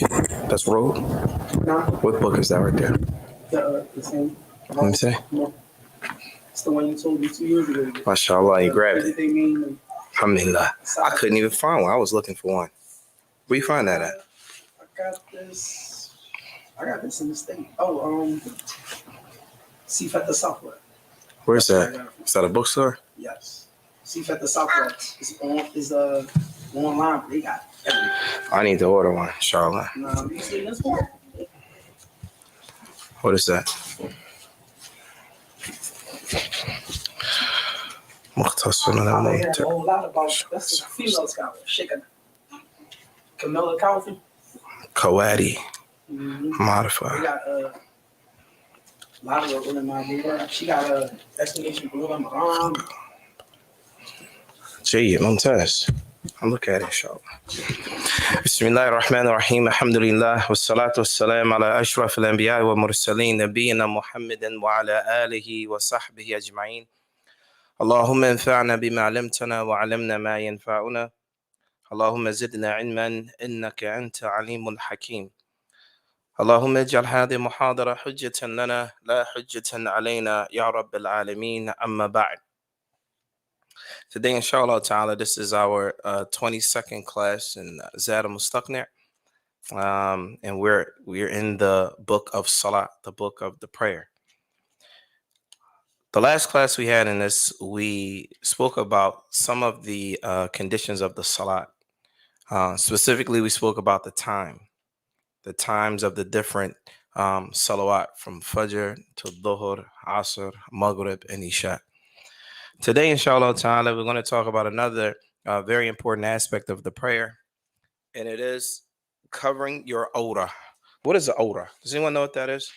you? That's road? No. What book is that right there? The same. Let me see. It's the one you told me 2 years ago. MashaAllah, you grabbed it. Mean, Alhamdulillah. I couldn't even find one. I was looking for one. Where you find that at? I got this in the state. Oh, Seafed the Southwest. Where's that? Is that a bookstore? Yes. Seafed the Southwest. It's online. They got everything. I need to order one, inshallah. You seen this one? What is that? I heard a whole lot about that's a female scholar, Shikana. Camilla Calvin. Kawadi. Modified. We got a lot of women in my neighborhood. She got a explanation for Ramadan. Jay, Mumtaz. I'll look at it, inshallah. Bismillah ar-Rahman ar-Rahim. Alhamdulillah. Wassalatu wassalam ala ashraf al-anbiya wa mursaleen. Nabiyyina Muhammadan wa ala alihi wa sahbihi ajma'in. اللهم انفعنا بما علمتنا وعلمنا ما ينفعنا اللهم زدنا علما إنك أنت عليم الحكيم اللهم اجعل هذه المحاضرة حجة لنا لا حجة علينا يا رب العالمين أما بعد. Today inshallah ta'ala this is our 22nd class in Zaad Al-Mustaq'ni, and we're in the book of Salat, the book of the prayer. The last class we had in this, we spoke about some of the conditions of the Salat. Specifically, we spoke about the times of the different salawat from Fajr to Dhuhr, Asr, Maghrib, and Isha. Today, inshallah ta'ala, we're going to talk about another very important aspect of the prayer, and it is covering your awrah. What is the awrah? Does anyone know what that is?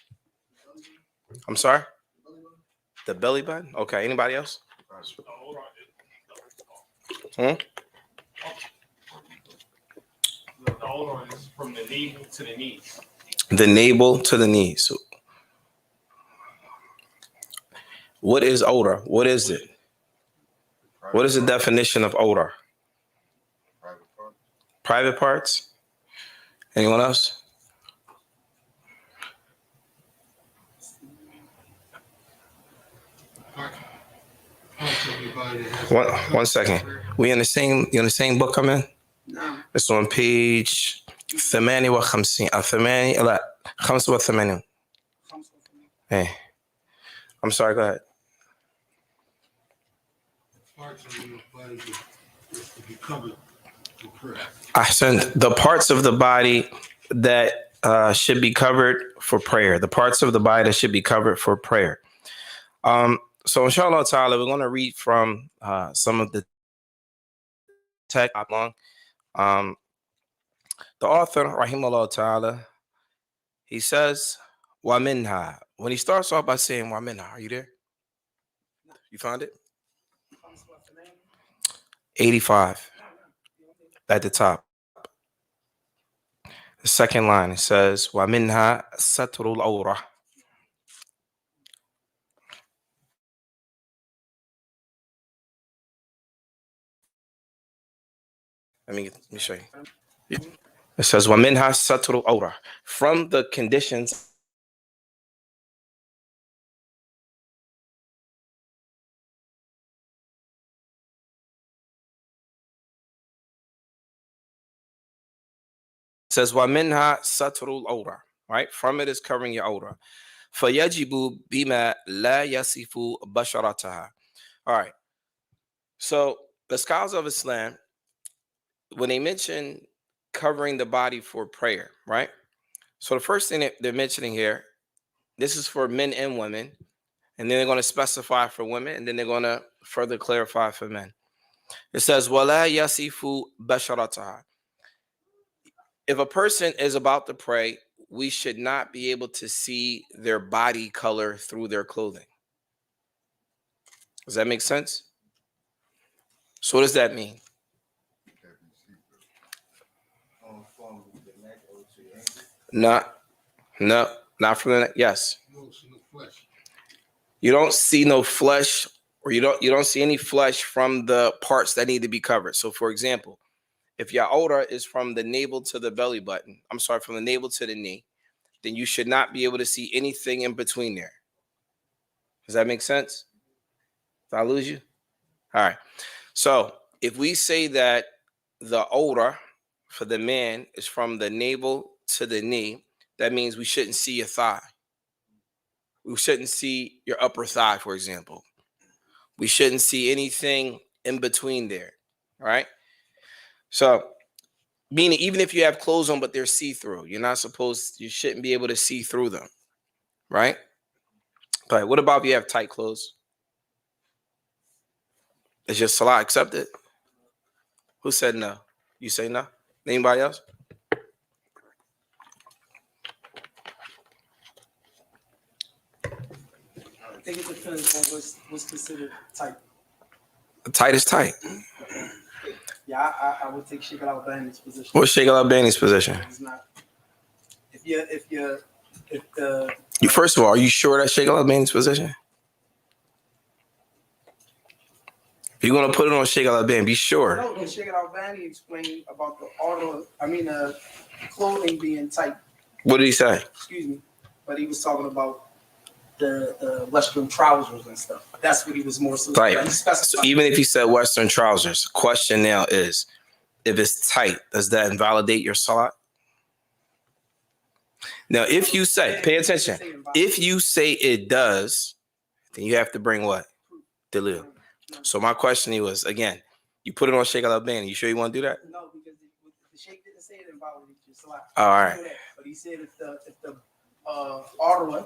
I'm sorry? The belly button? Okay, anybody else? The awrah is from the navel to the knees. The navel to the knees. What is awrah? What is it? What is the definition of awrah? Private parts? Anyone else? One second. We in the same book I'm in? No. It's on page 58. لا 85. Hey. I'm sorry, go ahead. Ahsan, the parts of the body that should be covered for prayer. The parts of the body that should be covered for prayer. So inshallah ta'ala, we're going to read from some of the text. The author, rahimahullah ta'ala, he says, wa minha. When he starts off by saying wa minha, are you there? You found it? 85 at the top. The second line, it says, wa minha satrul awrah. Let me show you. It says, وَمِنْهَا سَتْرُ الْأَوْرَةِ. From the conditions it says, وَمِنْهَا سَتْرُ الْأَوْرَةِ. Right? From it is covering your awrah. فَيَجِبُ بِمَا لَا يَصِفُ بَشَرَتَهَا. All right. So the scholars of Islam, when they mention covering the body for prayer, right? So the first thing that they're mentioning here, this is for men and women, and then they're going to specify for women, and then they're going to further clarify for men. It says, وَلَا يَصِفُ بَشَرَتَهَا. If a person is about to pray, we should not be able to see their body color through their clothing. Does that make sense? So what does that mean? Not from the neck. Yes. You don't see no flesh, or you don't see any flesh from the parts that need to be covered. So, for example, If your awrah is from the navel to the belly button, I'm sorry, from the navel to the knee, then you should not be able to see anything in between there. Does that make sense? Did I lose you? All right. So if we say that the awrah for the man is from the navel to the knee, that means we shouldn't see your thigh. We shouldn't see your upper thigh, for example. We shouldn't see anything in between there. All right. So meaning even if you have clothes on, but they're see-through, you shouldn't be able to see through them. Right? But what about if you have tight clothes? Is your salah accepted? Who said no? You say no? Anybody else? I think it depends on what's considered tight. Tight is tight. Yeah, I would take Sheikh Al-Albani's position. What's Sheikh Al-Albani's position? It's not. If the You first of all, are you sure that's Sheikh Al-Albani's position? If you're gonna put it on Sheikh Al-Albani, be sure. No, because Sheikh Al-Albani explained about clothing being tight. What did he say? Excuse me, but he was talking about the Western trousers and stuff. That's what he was more so. Tight. So even if he said Western trousers, question now is, if it's tight, does that invalidate your salat? Now, if you say, pay attention, if you say it does, then you have to bring what? Dalil. So my question was, again, you put it on Sheikh Al-Albani. You sure you want to do that? No, because the Sheikh didn't say it invalidates your salat. All right. But he said if the artery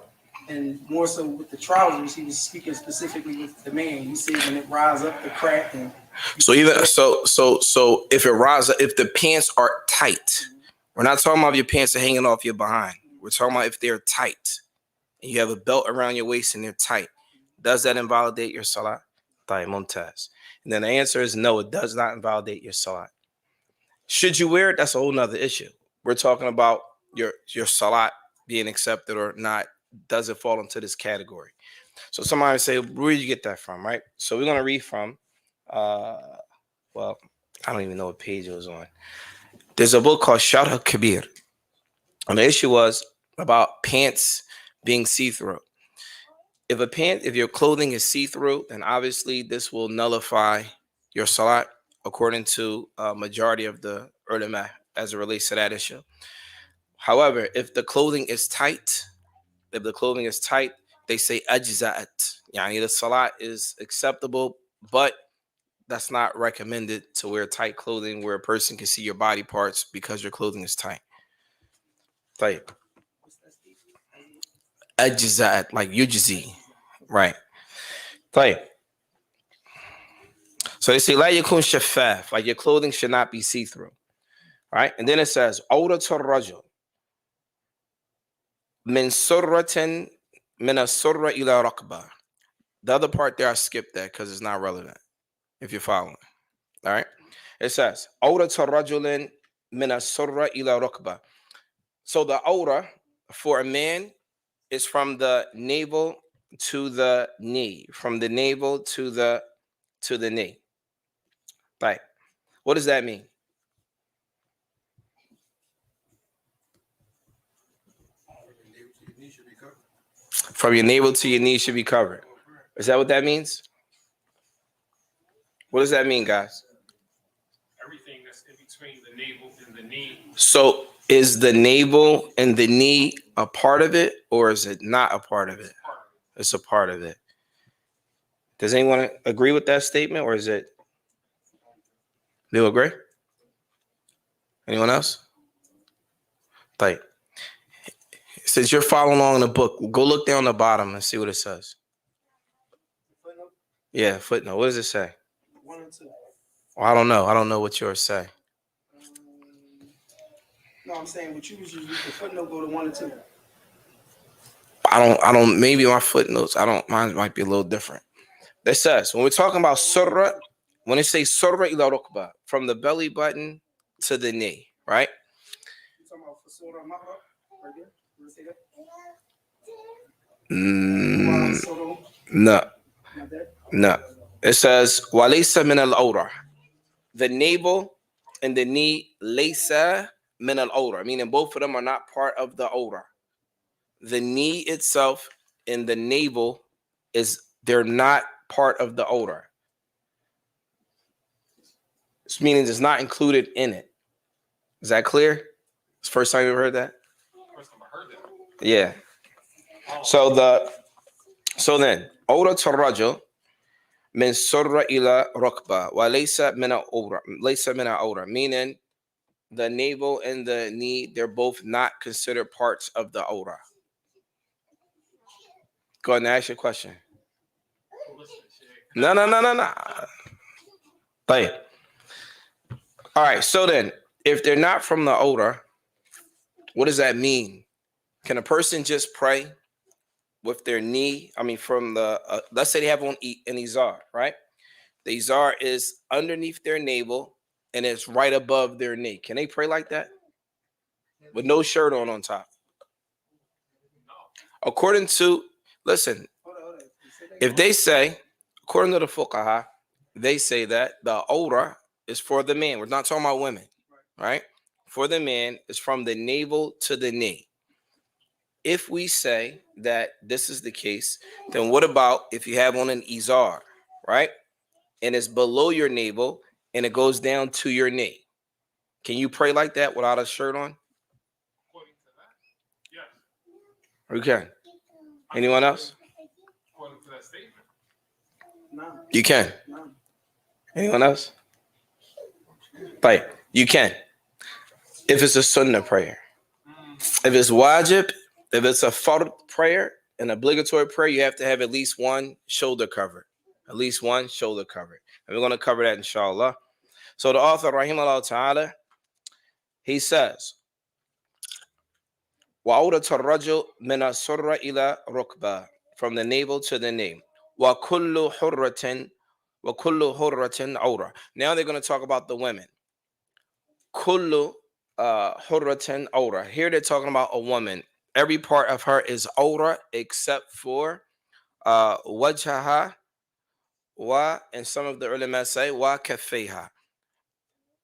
and more so with the trousers, he was speaking specifically with the man. He said when it rise up the crack and so even so if it rises, if the pants are tight, we're not talking about if your pants are hanging off your behind. We're talking about if they're tight and you have a belt around your waist and they're tight. Does that invalidate your salat? Mumtaz. And then the answer is no, it does not invalidate your salat. Should you wear it? That's a whole nother issue. We're talking about your salat being accepted or not. Does it fall into this category? So somebody would say, where did you get that from, right? So we're going to read from, well, I don't even know what page it was on. There's a book called Sharh al-Kabir. And the issue was about pants being see-through. If your clothing is see-through, then obviously this will nullify your salat according to a majority of the ulama as it relates to that issue. However, if the clothing is tight, they say ajza'at. Yani the salat is acceptable, but that's not recommended to wear tight clothing where a person can see your body parts because your clothing is tight. Tight. Ajza'at, like yujzi. Right. Tight. So they say la yakun shaffaf, like your clothing should not be see-through. Right? And then it says awratul rajul min surratin min as-surra ila raqba. The other part there I skipped that because it's not relevant if you're following. All right. It says awratul rajulin min as-surra ila raqba. So the awrah for a man is from the navel to the knee, from the navel to the knee. Right. What does that mean? From your navel to your knee should be covered. Is that what that means? What does that mean, guys? Everything that's in between the navel and the knee. So is the navel and the knee a part of it, or is it not a part of it? It's a part of it. Does anyone agree with that statement, or is it? Do you agree? Anyone else? Right. Since you're following along in the book, go look down the bottom and see what it says. footnote. Yeah, footnote. What does it say? 1 and 2. Well, I don't know. I don't know what yours say. No, I'm saying what you was using. The footnote go to 1 and 2. I don't, maybe my footnotes, mine might be a little different. That says, when we're talking about surra, when it says surra ila rukba, from the belly button to the knee, right? You talking about Fasura Mahra right there? You want to say that? No. Not that? No. It says, walaysa min al-awrah. The navel and the knee laysa min al-awra, meaning both of them are not part of the awra. The knee itself and the navel they're not part of the awra. This meaning it's not included in it. Is that clear? It's the first time you ever heard that? First time I heard that. Yeah. So then, awra tarrajul min surra ila rukba wa laysa min al-awra, meaning the navel and the knee, they're both not considered parts of the awra. Go ahead and ask your question. No. Right. All right. So then, if they're not from the awra, what does that mean? Can a person just pray with their knee? I mean, from the let's say they have on an izar, right? The izar is underneath their navel and it's right above their knee. Can they pray like that with no shirt on top? According to, listen, if they say, according to the fuqaha, they say that the awra is for the man. We're not talking about women, right? For the man is from the navel to the knee. If we say that this is the case, then what about if you have on an izar, right? And it's below your navel and it goes down to your knee. Can you pray like that without a shirt on? According to that, yes. You can. Anyone else? According to that statement. No. You can. No. Anyone else? Right. You can. If it's a sunnah prayer. If it's wajib, if it's a fard prayer, an obligatory prayer, you have to have at least one shoulder covered. At least one shoulder covered. And we're going to cover that inshallah. So the author, rahimahullah ta'ala, he says, وَعَوْرَةَ الرَّجُلِ مِنَ السُّرَّ إِلَى رُكْبَةٍ, from the navel to the knee. وَكُلُّ حُرَّةٍ عَوْرَةٍ. Now they're going to talk about the women. Kullu hurratin awra. Here they're talking about a woman. Every part of her is awra except for wajhaha wa, and some of the ulama say wa kaffayha.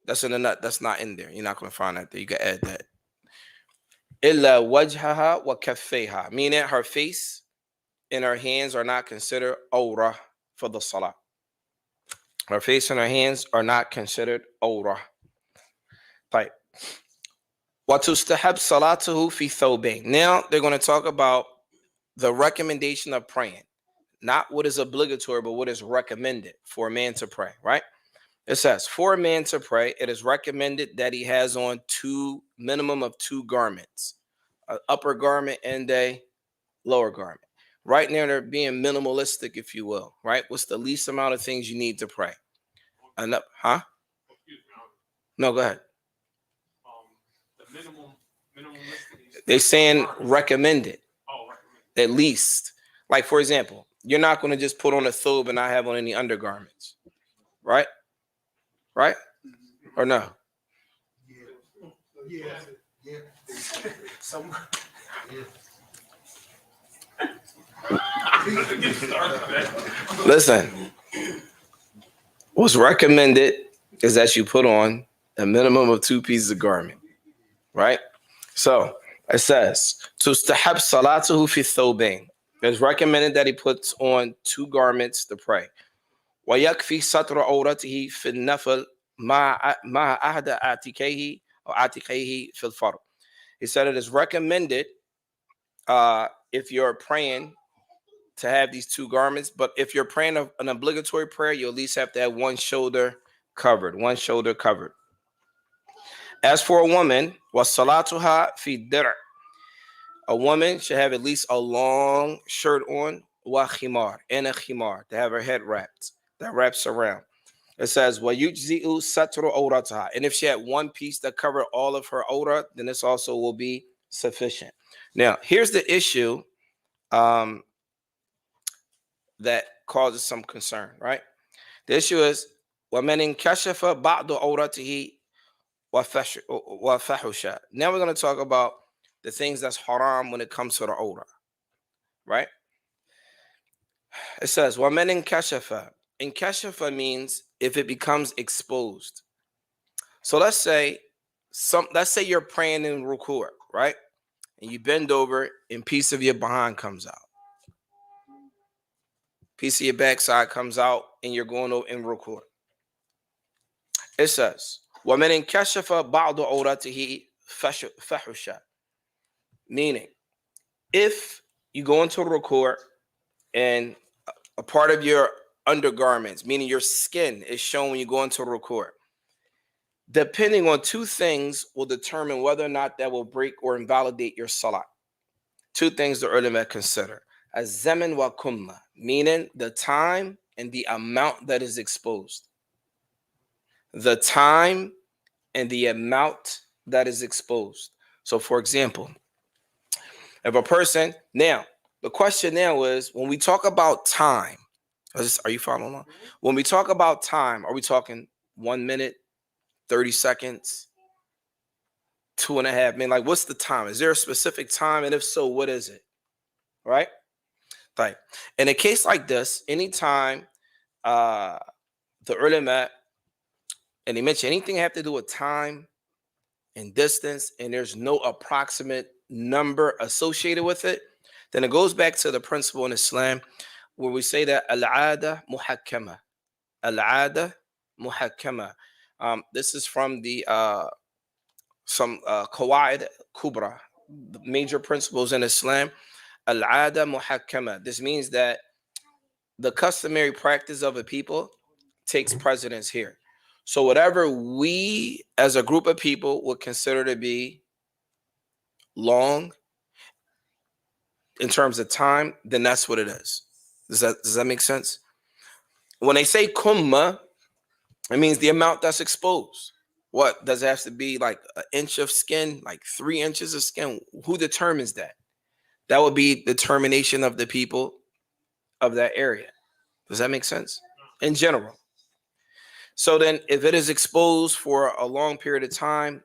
That's in the nut. That's not in there. You're not going to find that there. You can add that. Illa wajhaha wa kaffayha, meaning her face and her hands are not considered awra for the salah. Her face and her hands are not considered awra. Right. وَتُسْتَحَبْ صَلَاتُهُ فِي ثَوْبَيْنِ. Now they're going to talk about the recommendation of praying. Not what is obligatory, but what is recommended for a man to pray, right? It says, for a man to pray, it is recommended that he has on minimum of two garments. An upper garment and a lower garment. Right now they're being minimalistic, if you will, right? What's the least amount of things you need to pray? Huh? Excuse me. No, go ahead. The minimalistic. They're saying recommended. Oh, recommended. At least. Like, for example, you're not going to just put on a thobe and not have on any undergarments. Right? Right? Or no? Yeah. Some. Listen. What's recommended is that you put on a minimum of 2 pieces of garment. Right? So it says, "Tustahab salatuhu fi thawbayn." It's recommended that he puts on 2 garments to pray. وَيَكْفِي سَتْرَ عَوْرَتِهِ فِي النَّفْلِ مَعَ أَحْدَ عَاتِقَيْهِ أو عَاتِقَيْهِ فِي الْفَرْضِ. He said it is recommended if you're praying to have these 2 garments, but if you're praying an obligatory prayer, you at least have to have one shoulder covered. As for a woman, وَصَلَاتُهَا فِي الدِّرْعِ. A woman should have at least a long shirt on, wa khimar, and a khimar, to have her head wrapped, that wraps around. It says, وَيُجْزِئُ سَتْرُ أَوْرَتَهَا. And if she had one piece that covered all of her awra, then this also will be sufficient. Now, here's the issue that causes some concern, right? The issue is, وَمَنْ انْكَشَفَ بَعْضُ أَوْرَتِهِ وَفَحُشَ. Now we're going to talk about the things that's haram when it comes to the awra, right? It says, وَمَنْ انْكَشَفَ. Inkashafa means if it becomes exposed. So let's say you're praying in ruku', right? And you bend over and piece of your behind comes out. Piece of your backside comes out and you're going over in ruku'. It says, وَمَنْ انْكَشَفَ بَعْضُ عَوْرَتِهِ فَحُشَ. Meaning, if you go into ruku' and a part of your undergarments, meaning your skin, is shown when you go into ruku', depending on two things will determine whether or not that will break or invalidate your salat. Two things the ulama consider. Az-zaman wa kumma, meaning the time and the amount that is exposed. The time and the amount that is exposed. So for example, if a person, now, the question now is, when we talk about time, are you following along? When we talk about time, are we talking 1 minute, 30 seconds, 2.5 minutes? Like, what's the time? Is there a specific time? And if so, what is it? Right? Right. In a case like this, anytime the ulama, and they mention anything have to do with time and distance, and there's no approximate number associated with it, then it goes back to the principle in Islam where we say that al-'ada muhakkama. Al-'ada muhakkama. This is from the some qawaid kubra, the major principles in Islam. Al-'ada muhakkama. This means that the customary practice of a people takes precedence here. So whatever we as a group of people would consider to be long in terms of time, then that's what it is. Does that make sense? When they say kumma, it means the amount that's exposed. What does it have to be? Like an inch of skin, like 3 inches of skin? Who determines that? That would be determination of the people of that area. Does that make sense? In general. So then if it is exposed for a long period of time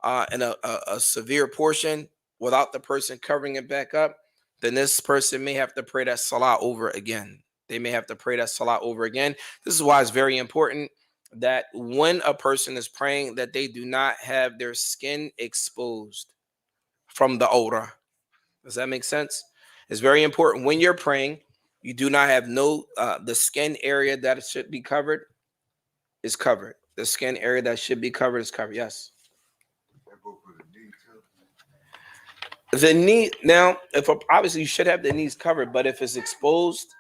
and a severe portion without the person covering it back up, then this person may have to pray that salah over again. They may have to pray that salah over again. This is why it's very important that when a person is praying, that they do not have their skin exposed from the aura. Does that make sense? It's very important when you're praying, you do not have the skin area that should be covered is covered. The skin area that should be covered is covered. Yes. The knee, now, obviously you should have the knees covered, but if it's exposed,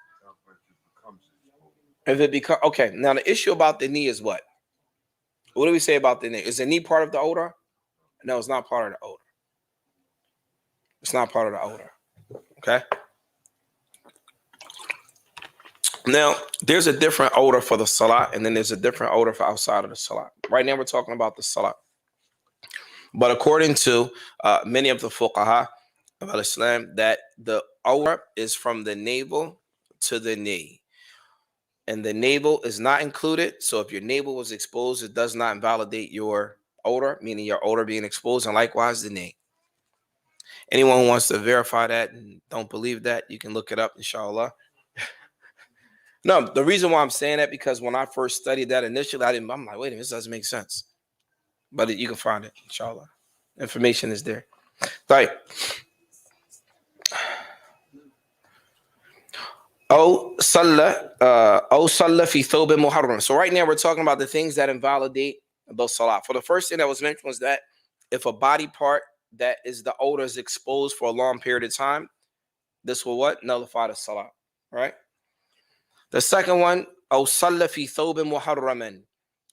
if it becomes, okay, now the issue about the knee is what? What do we say about the knee? Is the knee part of the odor? No, it's not part of the odor. It's not part of the odor. Okay? Now, there's a different odor for the salat, and then there's a different odor for outside of the salat. Right now, we're talking about the salat. But according to many of the fuqaha of Islam, that the aura is from the navel to the knee. And the navel is not included. So if your navel was exposed, it does not invalidate your odor, meaning your odor being exposed, and likewise the knee. Anyone who wants to verify that and don't believe that, you can look it up, inshallah. No, the reason why I'm saying that, because when I first studied that initially, I'm like, wait a minute, this doesn't make sense. But you can find it, inshallah. Information is there. Right. So right now we're talking about the things that invalidate the salah. For the first thing that was mentioned was that if a body part that is the odor is exposed for a long period of time, this will what? Nullify the salah. Right? The second one,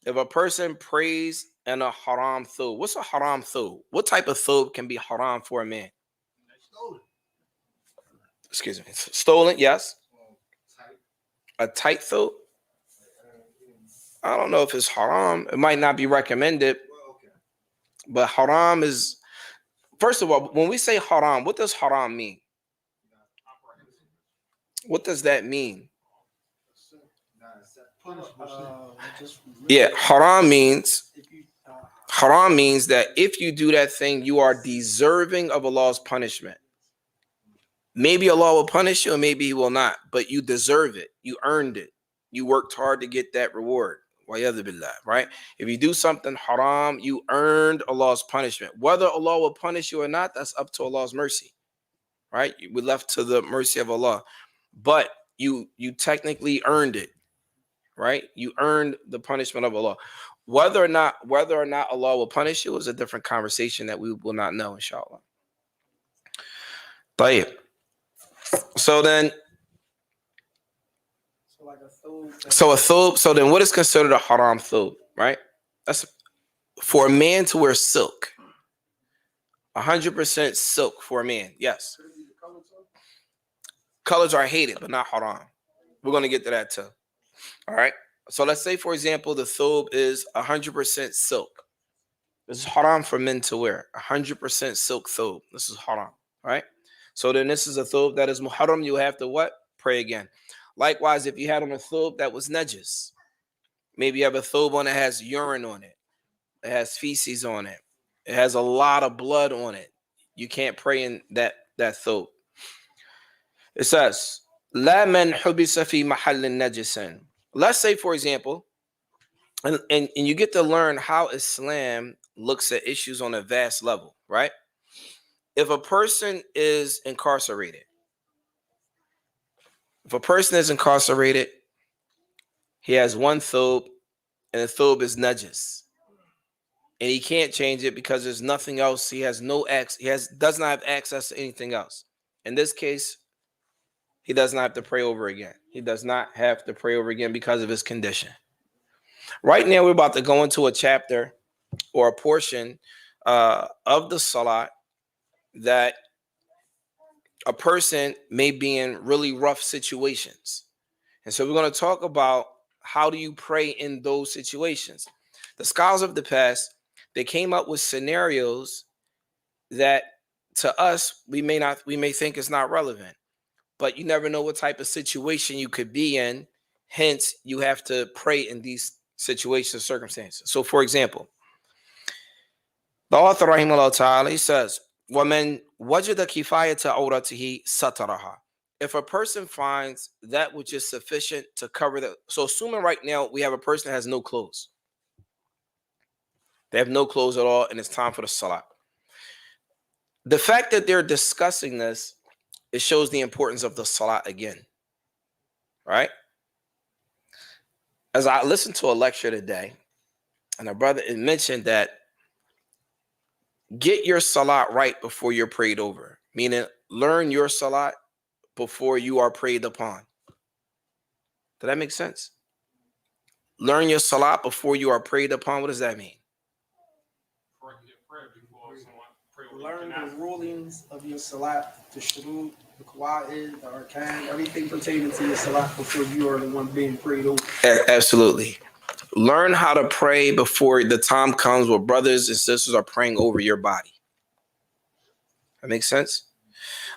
if a person prays in a haram thawb. What's a haram thawb? What type of thawb can be haram for a man? Excuse me. Stolen, yes. A tight thawb? I don't know if it's haram. It might not be recommended. But haram is, first of all, when we say haram, what does haram mean? What does that mean? Yeah, haram means that if you do that thing, you are deserving of Allah's punishment. Maybe Allah will punish you, or maybe He will not, but you deserve it. You earned it. You worked hard to get that reward. Right? If you do something haram, you earned Allah's punishment. Whether Allah will punish you or not, that's up to Allah's mercy. Right? We left to the mercy of Allah. But you technically earned it. Right? You earned the punishment of Allah. Whether or not Allah will punish you is a different conversation that we will not know, inshallah. طيب. So then, so then what is considered a haram thawb, right? That's for a man to wear silk. 100% silk for a man, yes. Colors are hated, but not haram. We're going to get to that too. All right. So let's say, for example, the thawb is 100% silk. This is haram for men to wear. 100% silk thawb. This is haram, right? So then this is a thawb that is muharram. You have to what? Pray again. Likewise, if you had on a thawb that was najis, maybe you have a thawb on that has urine on it. It has feces on it. It has a lot of blood on it. You can't pray in that thawb. It says, La man hubisa fi mahallin najisan. Let's say, for example, and you get to learn how Islam looks at issues on a vast level, right? If a person is incarcerated, he has one thawb, and the thawb is najis, and he can't change it because there's nothing else. He has no access. Does not have access to anything else. In this case, he does not have to pray over again. He does not have to pray over again because of his condition. Right now, we're about to go into a chapter or a portion of the Salat that a person may be in really rough situations. And so we're going to talk about how do you pray in those situations. The scholars of the past, they came up with scenarios that to us, we may think is not relevant, but you never know what type of situation you could be in. Hence, you have to pray in these situations, circumstances. So, for example, the author, rahimahullah ta'ala, he says, وَمَنْ وَجَدَ كِفَايَةَ عَوْرَتِهِ سَتَرَهَا. If a person finds that which is sufficient to cover the... So, assuming right now we have a person that has no clothes. They have no clothes at all, and it's time for the salat. The fact that they're discussing this, it shows the importance of the salat again, right? As I listened to a lecture today, and a brother mentioned that get your salat right before you're prayed over, meaning learn your salat before you are prayed upon. Does that make sense? Learn your salat before you are prayed upon. What does that mean? Learn the rulings of your salat, the shurut, the qawaid, the arkan, everything pertaining to your salat before you are the one being prayed over. Absolutely. Learn how to pray before the time comes where brothers and sisters are praying over your body. That makes sense?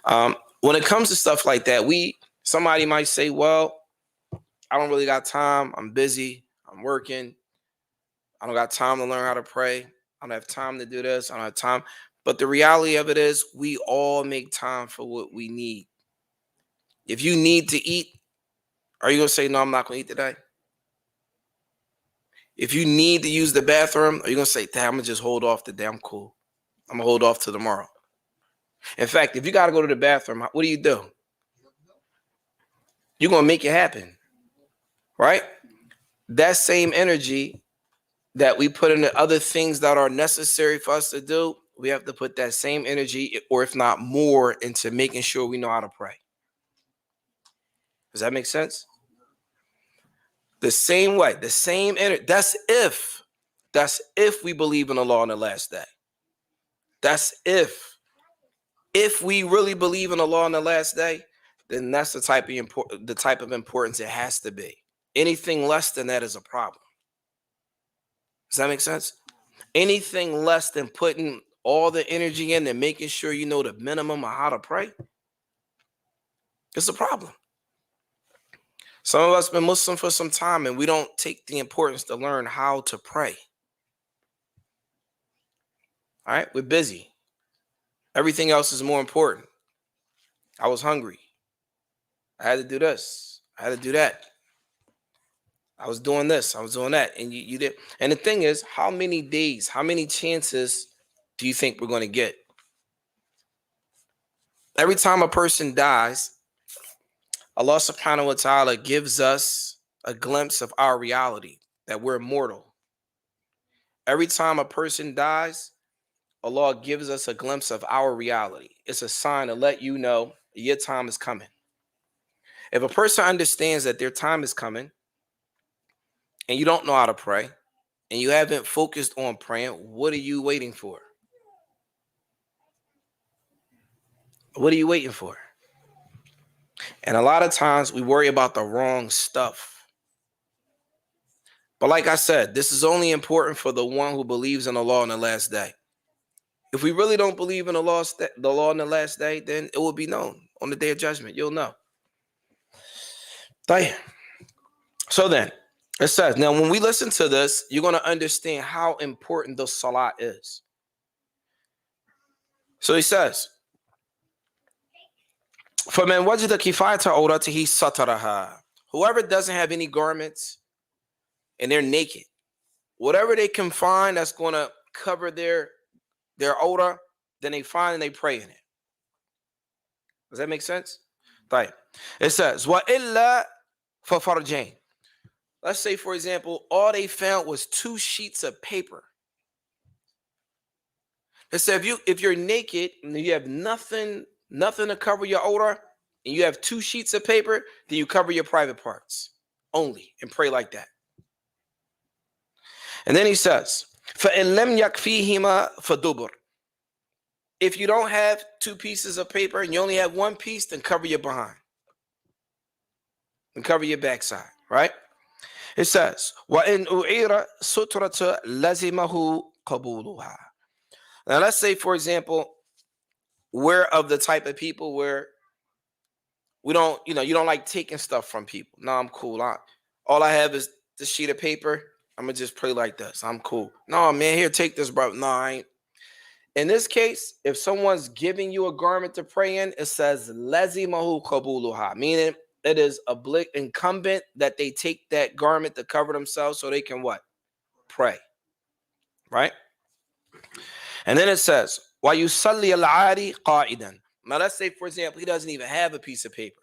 When it comes to stuff like that, somebody might say, well, I don't really got time. I'm busy. I'm working. I don't got time to learn how to pray. I don't have time to do this. I don't have time. But the reality of it is we all make time for what we need. If you need to eat, are you going to say, no, I'm not going to eat today? If you need to use the bathroom, are you going to say, damn, I'm going to just hold off today? I'm cool. I'm going to hold off till tomorrow. In fact, if you got to go to the bathroom, what do? You're going to make it happen, right? That same energy that we put into other things that are necessary for us to do, we have to put that same energy, or if not more, into making sure we know how to pray. Does that make sense? The same way, the same energy. That's if we believe in Allah on the last day. That's if we really believe in Allah on the last day, then that's the type of importance it has to be. Anything less than that is a problem. Does that make sense? Anything less than putting all the energy in and making sure you know the minimum of how to pray, it's a problem. Some of us have been Muslim for some time and we don't take the importance to learn how to pray. All right, we're busy. Everything else is more important. I was hungry. I had to do this. I had to do that. I was doing this, I was doing that, and you did. And the thing is, how many days, how many chances do you think we're going to get? Every time a person dies, Allah subhanahu wa ta'ala gives us a glimpse of our reality, that we're mortal. Every time a person dies, Allah gives us a glimpse of our reality. It's a sign to let you know your time is coming. If a person understands that their time is coming and you don't know how to pray and you haven't focused on praying, what are you waiting for? What are you waiting for? And a lot of times we worry about the wrong stuff. But like I said, this is only important for the one who believes in Allah on the last day. If we really don't believe in the law on the last day, then it will be known on the day of judgment. You'll know. So then, it says, now when we listen to this, you're going to understand how important the salat is. So he says, فَمَنْ وَجِدَ كِفَايَةَ عَوْرَتِهِ سَتَرَهَا. Whoever doesn't have any garments and they're naked, whatever they can find that's going to cover their awrah, then they find and they pray in it. Does that make sense? It says, وَإِلَّا فَفَرْجَيْنِ. Let's say, for example, all they found was 2 sheets of paper. It said if you're naked and you have nothing to cover your awrah, and you have 2 sheets of paper, then you cover your private parts only and pray like that. And then he says, فَإِن لَمْ يَكْفِيهِمَا فَدُبُرْ. If you don't have 2 pieces of paper and you only have 1 piece, then cover your behind. And cover your backside, right? It says, وَإِنْ أُعِيرَ سُتْرَةَ لَزِمَهُ قَبُولُهَا. Now let's say, for example, we're of the type of people where we don't, you don't like taking stuff from people. No, I'm cool. All I have is this sheet of paper. I'm going to just pray like this. I'm cool. No, man, here, take this, bro. No, I ain't. In this case, if someone's giving you a garment to pray in, it says, لَزِمَهُ قَبُولُهَا, meaning it is incumbent that they take that garment to cover themselves so they can what? Pray. Right? And then it says, وَيُصَلِّي الْعَارِ قَائِدًا. Now let's say, for example, he doesn't even have a piece of paper.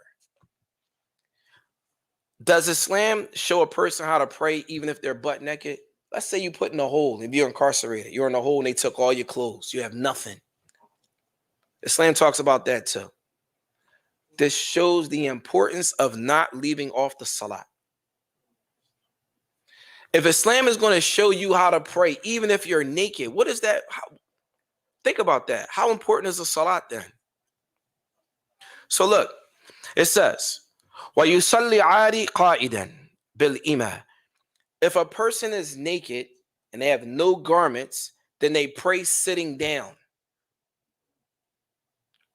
Does Islam show a person how to pray even if they're butt naked? Let's say you put in a hole, if you're incarcerated, you're in a hole and they took all your clothes. You have nothing. Islam talks about that too. This shows the importance of not leaving off the salat. If Islam is going to show you how to pray, even if you're naked, what is that? Think about that. How important is the salat then? So look, it says, وَيُصَلِّي عَارِ قَائِدًا بِالْإِمَةِ. If a person is naked and they have no garments, then they pray sitting down.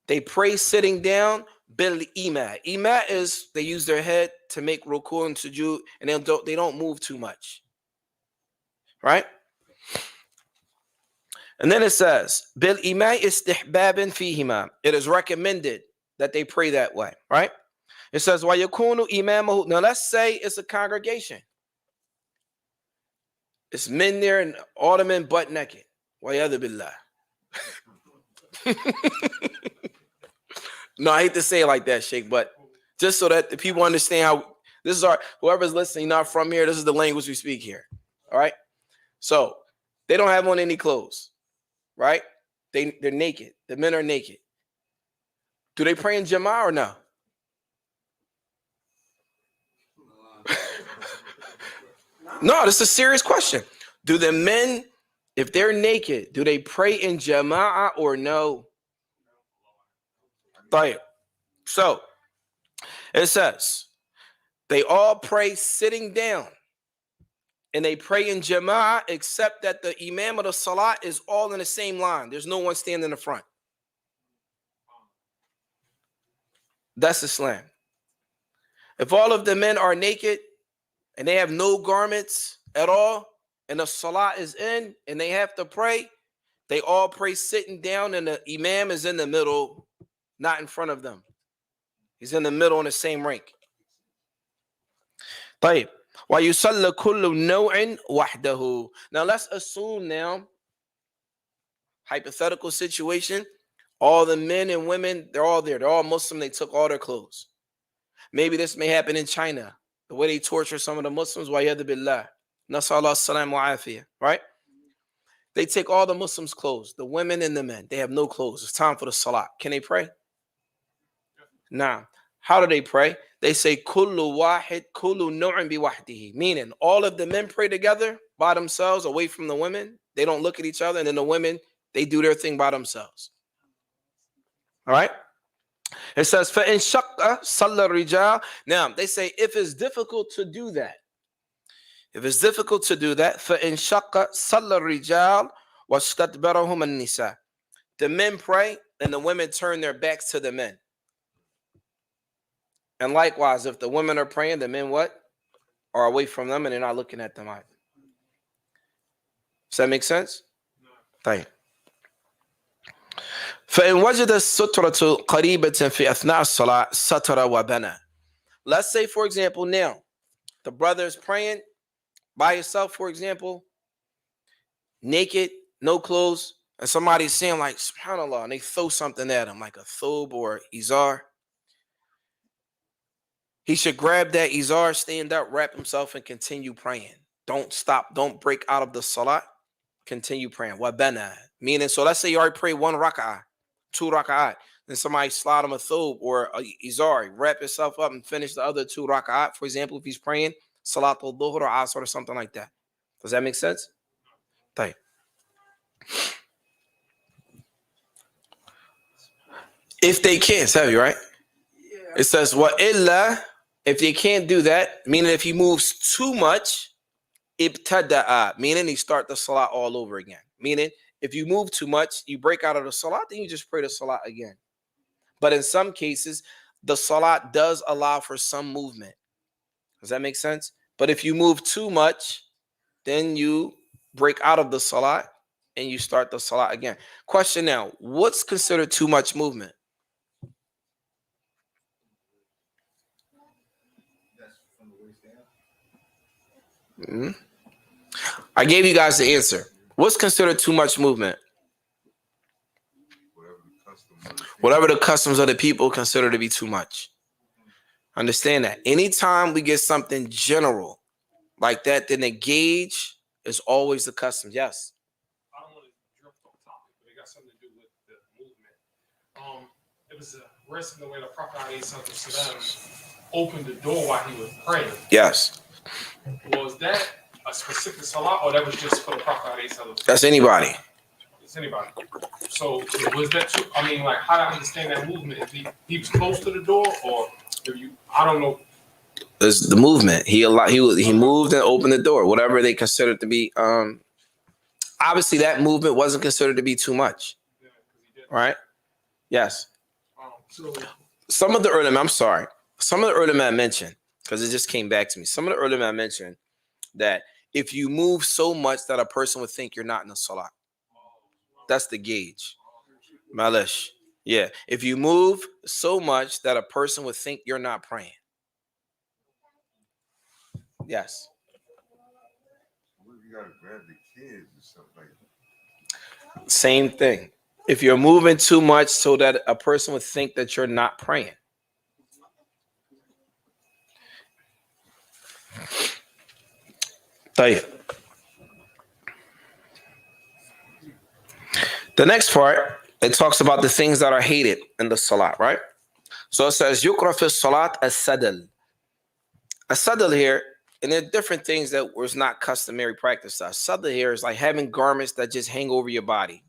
They pray sitting down. Bil ima. Ima is they use their head to make ruku and sujood, and they don't move too much. Right? And then it says, Bil ima istihbaban fihima. It is recommended that they pray that way. Right? It says, Wa yakunu imamahu. Now let's say it's a congregation. It's men there and all the men butt naked. Wa yadhu billah. No, I hate to say it like that, Sheikh, but just so that the people understand how this is whoever's listening, not from here, this is the language we speak here. All right. So they don't have on any clothes, right? They're naked. The men are naked. Do they pray in Jama'ah or no? No, this is a serious question. Do the men, if they're naked, do they pray in Jama'ah or no? So it says they all pray sitting down and they pray in Jama'ah, except that the Imam of the Salat is all in the same line. There's no one standing in the front. That's Islam. If all of the men are naked and they have no garments at all, and the Salat is in and they have to pray, they all pray sitting down and the Imam is in the middle, not in front of them. He's in the middle in the same rank. وَيُصَلَّ كُلُّ نَوْعٍ وَحْدَهُ. Now let's assume now, hypothetical situation, all the men and women, they're all there. They're all Muslim. They took all their clothes. Maybe this may happen in China, the way they torture some of the Muslims. وَيَدْ بِاللَّهِ. Nasallahu salam wa afiyah. Right? They take all the Muslims' clothes, the women and the men. They have no clothes. It's time for the salat. Can they pray? Nah. How do they pray? They say, Kullu wahid, kullu nu'in bi wahdihi. Meaning, all of the men pray together by themselves, away from the women. They don't look at each other. And then the women, they do their thing by themselves. All right? It says, فَإِن شَقَّ صَلَّ الرِّجَالِ. Now, they say, if it's difficult to do that, فَإِن شَقَّ صَلَّ الرِّجَالِ وَاسْتَدْبَرَهُمَ النِّسَاءِ. The men pray, and the women turn their backs to the men. And likewise, if the women are praying, the men what? Are away from them, and they're not looking at them either. Does that make sense? طيب. فإن وجد السترة قريبة في أثناء الصلاة ستر وبنى. Let's say, for example, now, the brother is praying by himself, for example, naked, no clothes, and somebody's saying like, subhanAllah, and they throw something at him, like a thobe or izar. He should grab that izar, stand up, wrap himself, and continue praying. Don't stop. Don't break out of the salat. Continue praying. Wabana. Meaning, so let's say you already pray 1 rak'ah, 2 rak'ah. Then somebody slide him a thobe or a izar. Wrap yourself up and finish the other 2 rak'ah. For example, if he's praying Salat al-Dhuhr or Asr or something like that. Does that make sense? طيب. If they can't, it's heavy, right? It says, وَإِلَّا. If they can't do that, meaning if he moves too much, ibtada'a, meaning he start the salat all over again. Meaning, if you move too much, you break out of the salat, then you just pray the salat again. But in some cases, the salat does allow for some movement. Does that make sense? But if you move too much, then you break out of the salat and you start the salat again. Question now, what's considered too much movement? I gave you guys the answer. What's considered too much movement? Whatever the customs of the people consider to be too much. Understand that. Anytime we get something general like that, then the gauge is always the customs. Yes. I don't want to drift off topic, but it got something to do with the movement. It was a rest in the way the Prophet ﷺ opened the door while he was praying. Yes. Was that a specific salat, or that was just for the Prophet ﷺ? That's anybody. It's anybody. So was that too? I mean, like, how do I understand that movement? If he was close to the door, or if you? I don't know. It's the movement. He moved and opened the door. Whatever they considered to be. Obviously, that movement wasn't considered to be too much. Yeah, right? Yes. So Some of the ulama, I'm sorry. Some of the ulama mentioned, because it just came back to me. Some of the ulama mentioned that if you move so much that a person would think you're not in the salat. That's the gauge. Malish. Yeah. If you move so much that a person would think you're not praying. Yes. You gotta grab the kids or something like that. Same thing. If you're moving too much so that a person would think that you're not praying. طيب. The next part, it talks about the things that are hated in the salat, right? So it says, yukra fi salat as-sadal. As-sadal here, and there are different things that was not customary practice. As-sadal here is like having garments that just hang over your body.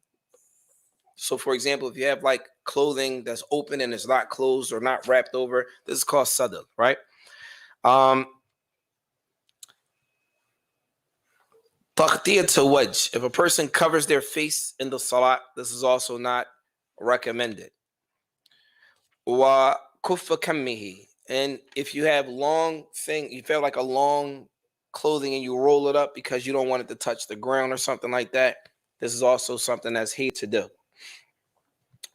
So for example, if you have like clothing that's open and it's not closed or not wrapped over, this is called sadal, right? If a person covers their face in the salat, this is also not recommended. Wa kuffa kammihi. And if you have long thing, you feel like a long clothing and you roll it up because you don't want it to touch the ground or something like that, this is also something that's hated to do.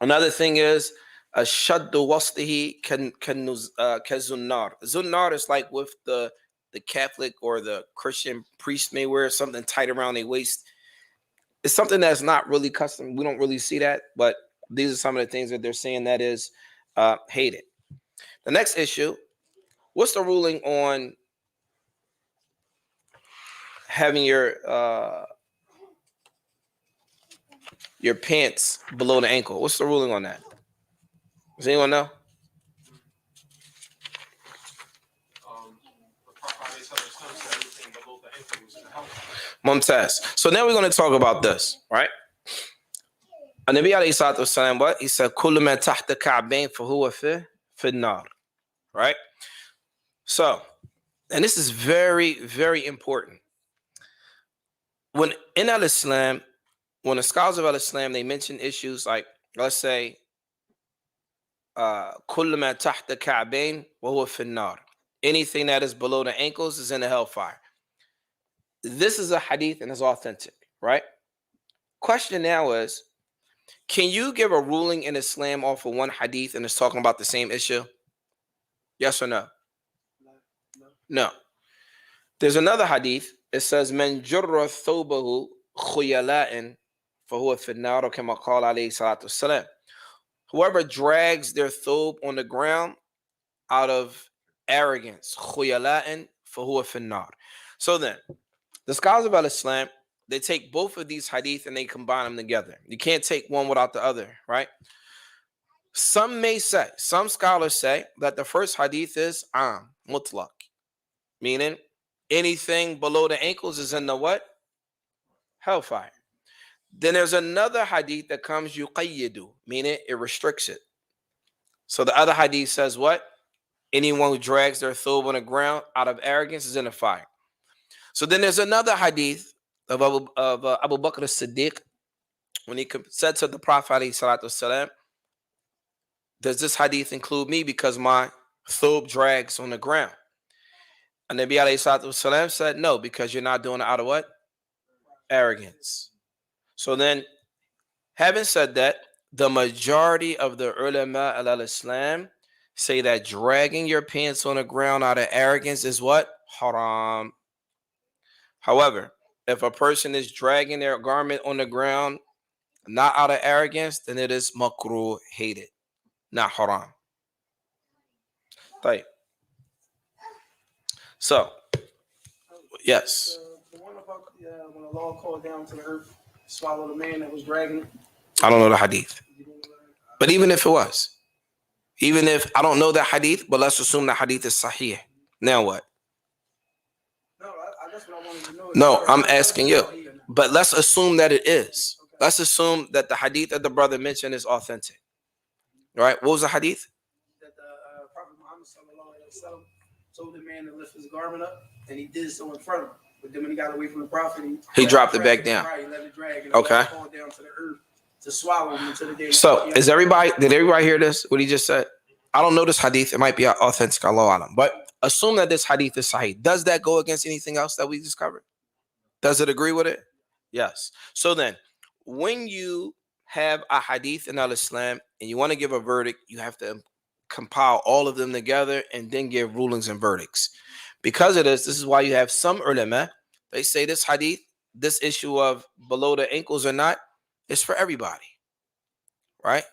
Another thing is ashaddu waslihi kan zunnar. Zunnar is like with the the Catholic or the Christian priest may wear, something tight around their waist. It's something that's not really custom. We don't really see that, but these are some of the things that they're saying that is hated. The next issue, what's the ruling on having your pants below the ankle? What's the ruling on that? Does anyone know? Mumtaz. So now we're going to talk about this, right? An-Nabi alayhi salatu wasalam, what? He said, Kullu man tahta ka'bayn fahuwa fi an-nar. Right? So, and this is very, very important. When in Al-Islam, when the scholars of Al-Islam, they mention issues like, let's say, Kullu man tahta ka'bayn fahuwa fi an-nar. Anything that is below the ankles is in the hellfire. This is a hadith and it's authentic, right? Question now is, can you give a ruling in Islam off of one hadith and it's talking about the same issue? Yes or no? No. There's another hadith. It says, "Man jurra thawbahu khuyala'in fahuwa fi an-nar kama qala alayhi salatu wassalam." Whoever drags their thobe on the ground out of arrogance, khuyala'in fahuwa fi an-nar. So then, the scholars of Al-Islam, they take both of these hadith and they combine them together. You can't take one without the other, right? Some scholars say that the first hadith is mutlaq, meaning anything below the ankles is in the what? Hellfire. Then there's another hadith that comes yuqayyidu, meaning it restricts it. So the other hadith says what? Anyone who drags their thobe on the ground out of arrogance is in the fire. So then there's another hadith of Abu Bakr as-Siddiq when he said to the Prophet ﷺ, does this hadith include me because my thobe drags on the ground? And Nabi ﷺ said, no, because you're not doing it out of what? Arrogance. So then, having said that, the majority of the ulama al-Islam say that dragging your pants on the ground out of arrogance is what? Haram. However, if a person is dragging their garment on the ground, not out of arrogance, then it is makruh, hated, not haram. Right. So, yes. The one about when the law called down to the earth, swallowed a man that was dragging it. I don't know the hadith. But even if it was, even if I don't know that hadith, but let's assume that hadith is sahih. Now what? That's what I wanted to know. No, I'm asking you. But let's assume that it is. Okay. Let's assume that the hadith that the brother mentioned is authentic. All right? What was the hadith? That the Prophet Muhammad ﷺ told the man to lift his garment up, and he did so in front of him. But then when he got away from the Prophet, he dropped it back down. Right, he let it drag, and okay. It fall down to the earth to swallow him until the day. So, did everybody hear this? What he just said? I don't know this hadith. It might be authentic, Allahu alam. But assume that this hadith is sahih. Does that go against anything else that we discovered? Does it agree with it? Yes. So then, when you have a hadith in Al-Islam and you want to give a verdict, you have to compile all of them together and then give rulings and verdicts. Because of this is why you have some ulama, they say this hadith, this issue of below the ankles or not, is for everybody. Right?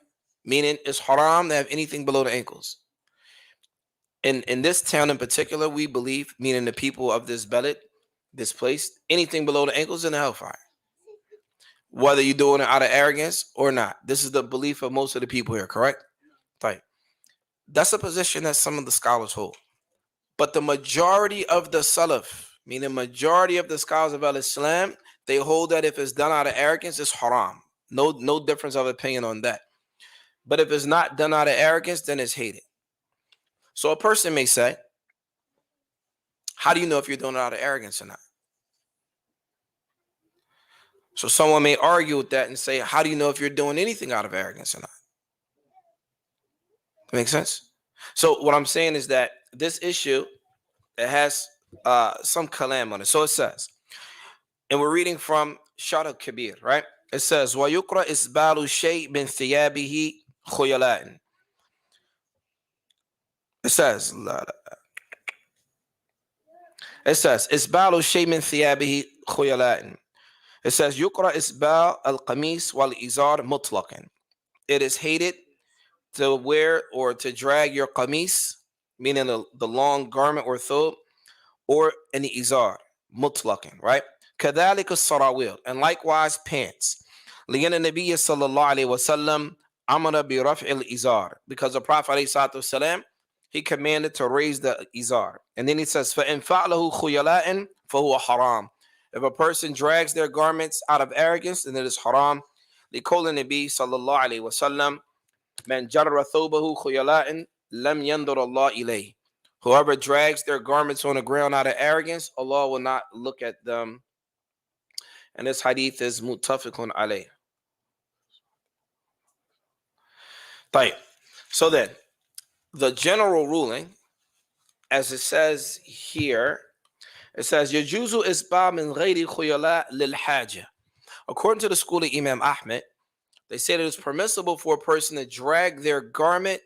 Meaning it's haram to have anything below the ankles. In this town in particular, we believe, meaning the people of this balad, this place, anything below the ankles is in the hellfire. Whether you're doing it out of arrogance or not. This is the belief of most of the people here, correct? Right. That's a position that some of the scholars hold. But the majority of the Salaf, meaning majority of the scholars of Al-Islam, they hold that if it's done out of arrogance, it's haram. No difference of opinion on that. But if it's not done out of arrogance, then it's hated. So a person may say, how do you know if you're doing it out of arrogance or not? So someone may argue with that and say, how do you know if you're doing anything out of arrogance or not? That makes sense? So what I'm saying is that this issue, it has some kalam on it. So it says, and we're reading from Shad Al-Kabir, right? It says, وَيُقْرَأْ إِسْبَالُ شَيْءٍ مِنْ ثِيَابِهِ خُيَلَاءٍ. It says, It says, Isbalu shay min thiyabihi khuyala'in. It says, Yukra isbal al-qamis wal-izar mutlaqan. It is hated to wear or to drag your qamis, meaning the long garment or thobe, or an izar, mutlaqan, right? كذلك السراويل, and likewise pants. لأن النبي صلى الله عليه وسلم أمر برفع الإزار, because the Prophet عليه الصلاة والسلام, he commanded to raise the izar. And then he says, فَإِنْ فَعْلَهُ خُيَلَاءٍ فَهُوَ حَرَامٌ. If a person drags their garments out of arrogance, then it is haram. لقول النبي صلى الله عليه وسلم من جر ثوبه خيلاء لم ينظر الله إليه. Whoever drags their garments on the ground out of arrogance, Allah will not look at them. And this hadith is muttafiqun alayh. طيب. So then, the general ruling, as it says here, it says يجوز إسباب من غير خيلاء للحاجة. According to the school of Imam Ahmed, they say that it's permissible for a person to drag their garment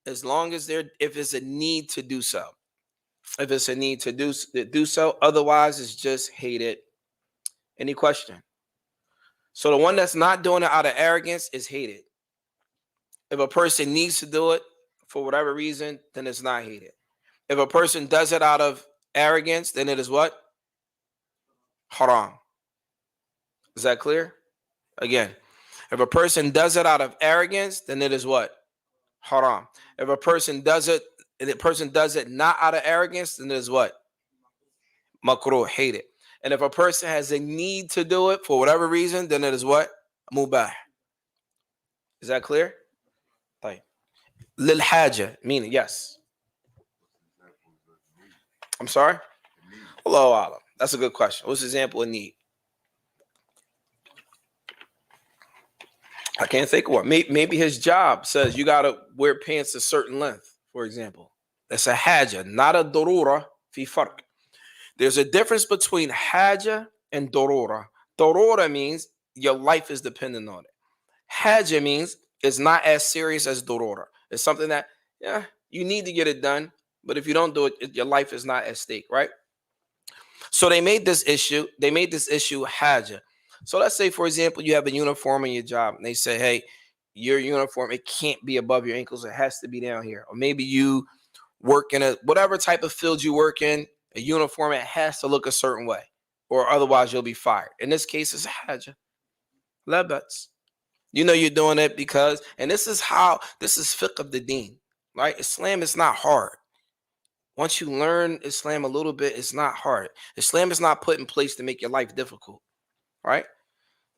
as long as if it's a need to do so. If it's a need to do so, otherwise it's just hated. Any question? So the one that's not doing it out of arrogance is hated. If a person needs to do it for whatever reason, then it's not hated. If a person does it out of arrogance, then it is what? Haram. Is that clear? Again, if a person does it out of arrogance, then it is what? Haram. If a person does it, and the person does it not out of arrogance, then it is what? Makruh, hated. And if a person has a need to do it for whatever reason, then it is what? Mubah. Is that clear? طيب. Lil haja, meaning yes. I'm sorry? Allahu Alam. That's a good question. What's the example of need? I can't think of one. Maybe his job says you got to wear pants a certain length, for example. That's a haja, not a darura fi farq. There's a difference between haja and darura. Darura means your life is dependent on it. Haja means it's not as serious as darura. It's something that, yeah, you need to get it done, but if you don't do it, your life is not at stake, right? So they made this issue haja. So let's say, for example, you have a uniform in your job, and they say, hey, your uniform, it can't be above your ankles. It has to be down here. Or maybe you work in whatever type of field you work in, a uniform, it has to look a certain way, or otherwise you'll be fired. In this case, it's a haja. Labats. You know you're doing it because, and this is fiqh of the deen, right? Islam is not hard. Once you learn Islam a little bit, it's not hard. Islam is not put in place to make your life difficult, right?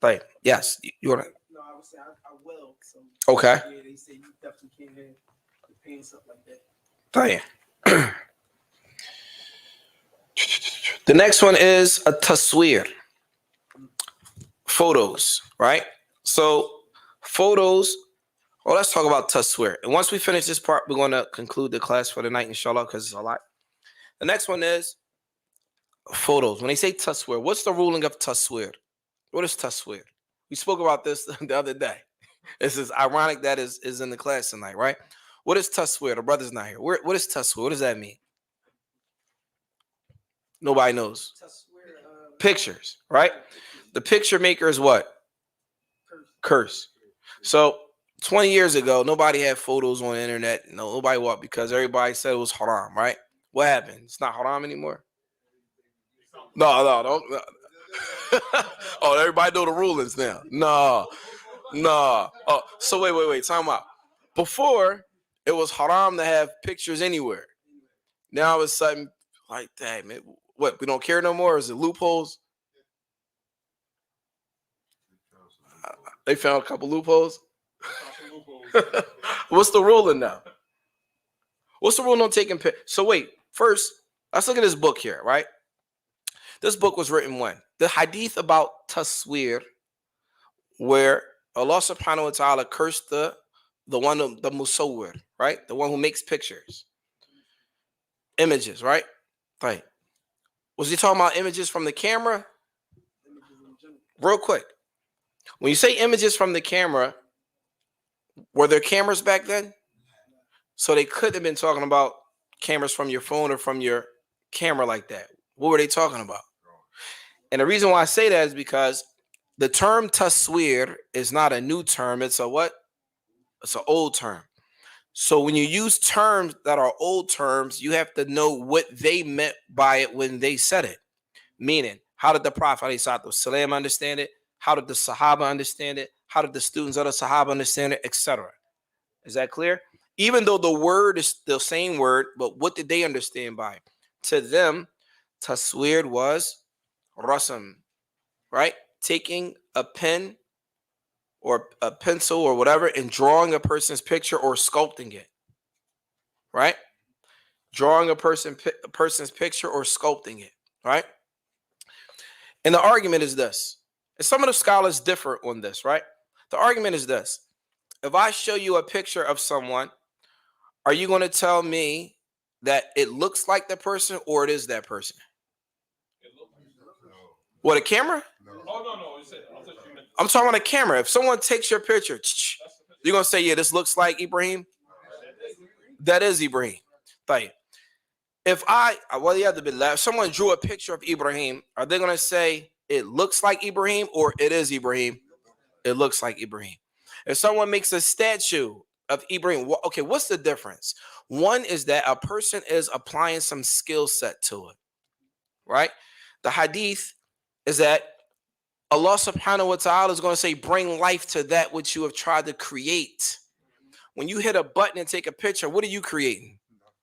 Like, yes, you want to? No, I would say I will. So okay. Yeah, they say you definitely can't have the pants up like that. طيب. The next one is a tasweer. Photos, right? So photos. Well, let's talk about tasweer. And once we finish this part, we're going to conclude the class for the night, inshallah, because it's a lot. The next one is photos. When they say tasweer, what's the ruling of tasweer? What is tasweer? We spoke about this the other day. This is ironic that is in the class tonight, right? What is tasweer? The brother's not here. What is tasweer? What does that mean? Nobody knows. Pictures, right? The picture maker is what? Curse. So 20 years ago, nobody had photos on the internet. Nobody what? Because everybody said it was haram, right? What happened? It's not haram anymore? No, don't. No. Oh, everybody know the rulings now. No. Oh, so wait. Time out. Before, it was haram to have pictures anywhere. Now all of a sudden, like that, man. What? We don't care no more? Is it loopholes? They found a couple loopholes. What's the ruling now? What's the rule on taking pictures? So wait, first, let's look at this book here, right? This book was written when? The hadith about tasweer, where Allah subhanahu wa ta'ala cursed the musawwir, right? The one who makes pictures. Images, right? Right. Was he talking about images from the camera? Real quick. When you say images from the camera, were there cameras back then? So they could have been talking about cameras from your phone or from your camera like that. What were they talking about? And the reason why I say that is because the term taswir is not a new term. It's a what? It's an old term. So when you use terms that are old terms, you have to know what they meant by it when they said it. Meaning, how did the Prophet ﷺ understand it? How did the Sahaba understand it? How did the students of the Sahaba understand it, etc.? Is that clear? Even though the word is the same word, but what did they understand by it? To them, taswir was rasam, right? Taking a pen or a pencil or whatever and drawing a person's picture or sculpting it, right? Drawing a person's picture or sculpting it, right? And the argument is this. And some of the scholars differ on this, right? The argument is this. If I show you a picture of someone, are you going to tell me that it looks like the person or it is that person? What, a camera? Oh, no. I'm talking about a camera. If someone takes your picture, you're going to say, yeah, this looks like Ibrahim? That is Ibrahim. Right. If someone drew a picture of Ibrahim, are they going to say it looks like Ibrahim or it is Ibrahim? It looks like Ibrahim. If someone makes a statue of Ibrahim, okay, what's the difference? One is that a person is applying some skill set to it, right? The hadith is that Allah subhanahu wa ta'ala is going to say, bring life to that which you have tried to create. When you hit a button and take a picture, what are you creating?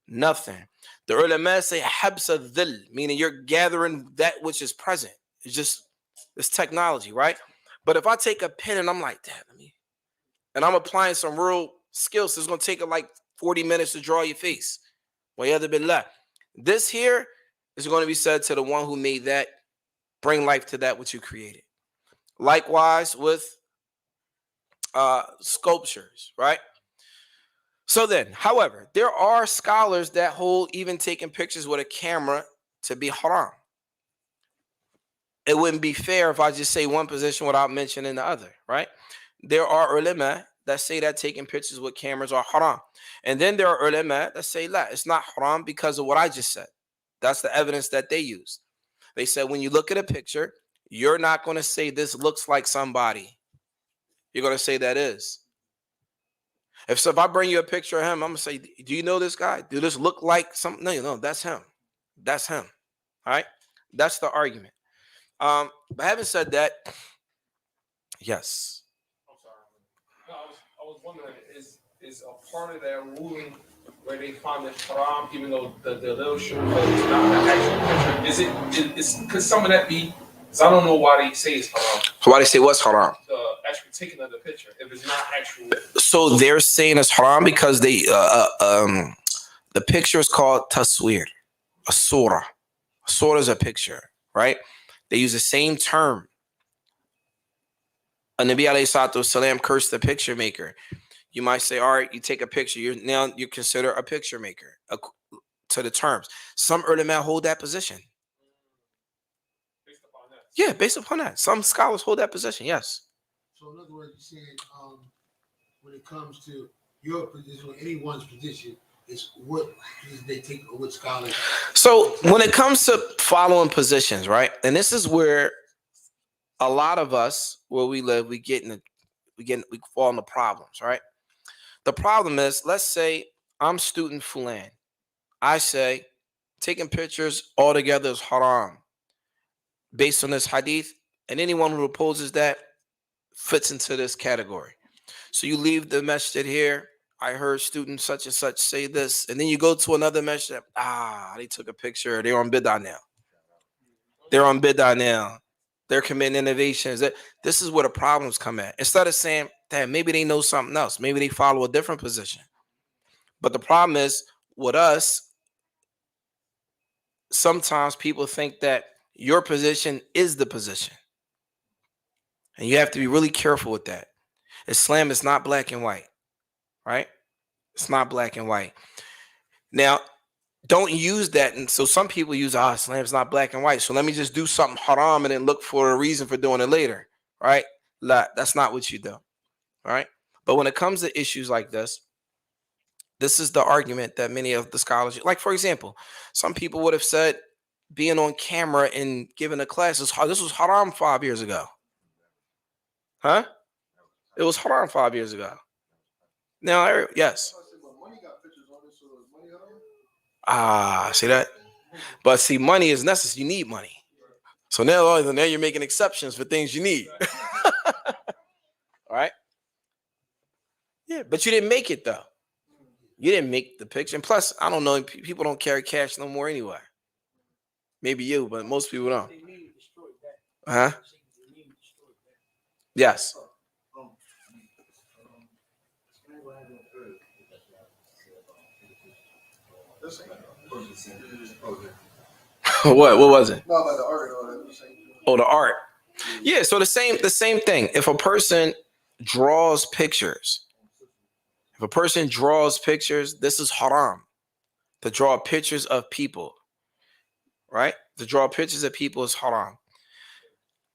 Nothing. The ulama say habsa dhil, meaning you're gathering that which is present. It's just this technology, right? But if I take a pen and I'm like, damn, and I'm applying some real skills, so it's going to take like 40 minutes to draw your face. This here is going to be said to the one who made that, bring life to that which you created. Likewise with sculptures, right? So then, however, there are scholars that hold even taking pictures with a camera to be haram. It wouldn't be fair if I just say one position without mentioning the other, right? There are ulama that say that taking pictures with cameras are haram. And then there are ulama that say, la, it's not haram because of what I just said. That's the evidence that they use. They said when you look at a picture, you're not going to say this looks like somebody. You're going to say that is. If I bring you a picture of him, I'm going to say, do you know this guy? Do this look like something? No, that's him. That's him. All right? That's the argument. But having said that, yes. I'm sorry. No, I was wondering, is a part of that ruling where they find it haram, even though the little show is not an actual picture? Could some of that be? Because I don't know why they say it's haram. Why they say what's haram? The actual taking of the picture, if it's not actual. So they're saying it's haram because they the picture is called taswir, a surah. A surah is a picture, right? They use the same term. Nabi alayhi salatu wasalam cursed the picture maker. You might say, all right, you take a picture. You consider a picture maker to the terms. Some ulama hold that position. Based upon that. Yeah, based upon that. Some scholars hold that position, yes. So in other words, you're saying when it comes to your position or anyone's position, it's what they take or what scholars. So when it comes to following positions, right? And this is where a lot of us, where we live, we fall into problems, right? The problem is, let's say I'm student Fulan. I say taking pictures altogether is haram based on this hadith, and anyone who opposes that fits into this category. So you leave the masjid here. I heard student such and such say this, and then you go to another masjid. They took a picture. They're on bid'ah now. They're committing innovations. This is where the problems come at. Instead of saying, damn, maybe they know something else. Maybe they follow a different position. But the problem is with us, sometimes people think that your position is the position. And you have to be really careful with that. Islam is not black and white, right? It's not black and white. Now, don't use that. And so some people use, Islam's not black and white. So let me just do something haram and then look for a reason for doing it later, right? That's not what you do, all right? But when it comes to issues like this is the argument that many of the scholars, like for example, some people would have said being on camera and giving a class. This was haram 5 years ago. Huh? It was haram 5 years ago. Now, yes. See that? But see, money is necessary. You need money. So now you're making exceptions for things you need. All right? Yeah, but you didn't make it, though. You didn't make the picture. And plus, I don't know, people don't carry cash no more anyway. Maybe you, but most people don't. Huh? Yes. What was it? No, about the art. Oh, the art. Yeah, so the same thing. If a person draws pictures, this is haram. To draw pictures of people, right? To draw pictures of people is haram.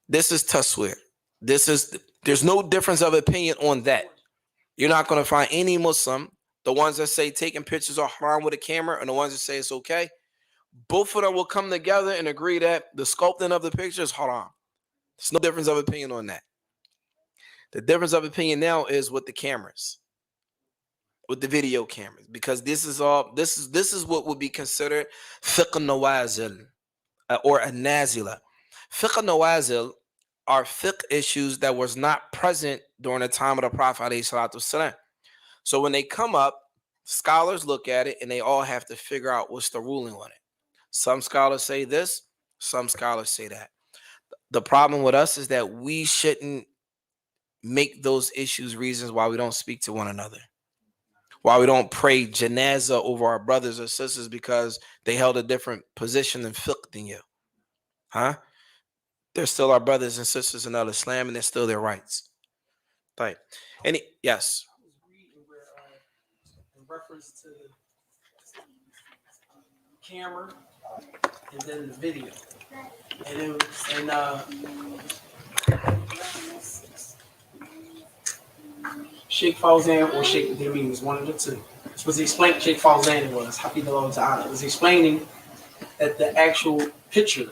This is taswir. There's no difference of opinion on that. You're not going to find any Muslim, the ones that say taking pictures are haram with a camera and the ones that say it's okay, both of them will come together and agree that the sculpting of the picture is haram. There's no difference of opinion on that. The difference of opinion now is with the cameras, with the video cameras, because this is what would be considered fiqh nawazil or a nazila. Fiqh nawazil are fiqh issues that was not present during the time of the Prophet ﷺ. So when they come up, scholars look at it and they all have to figure out what's the ruling on it. Some scholars say this, some scholars say that. The problem with us is that we shouldn't make those issues reasons why we don't speak to one another, why we don't pray janazah over our brothers or sisters because they held a different position in fiqh than you. Huh? They're still our brothers and sisters in Al-Islam and they're still their rights. Right. Yes. I was reading where, in reference to the camera and then the video, and it was Sheikh Fawzan or Sheikh Demin was one of the two. It was explaining, Sheikh Fawzan Hafidullah Ta'ala, was explaining that the actual picture,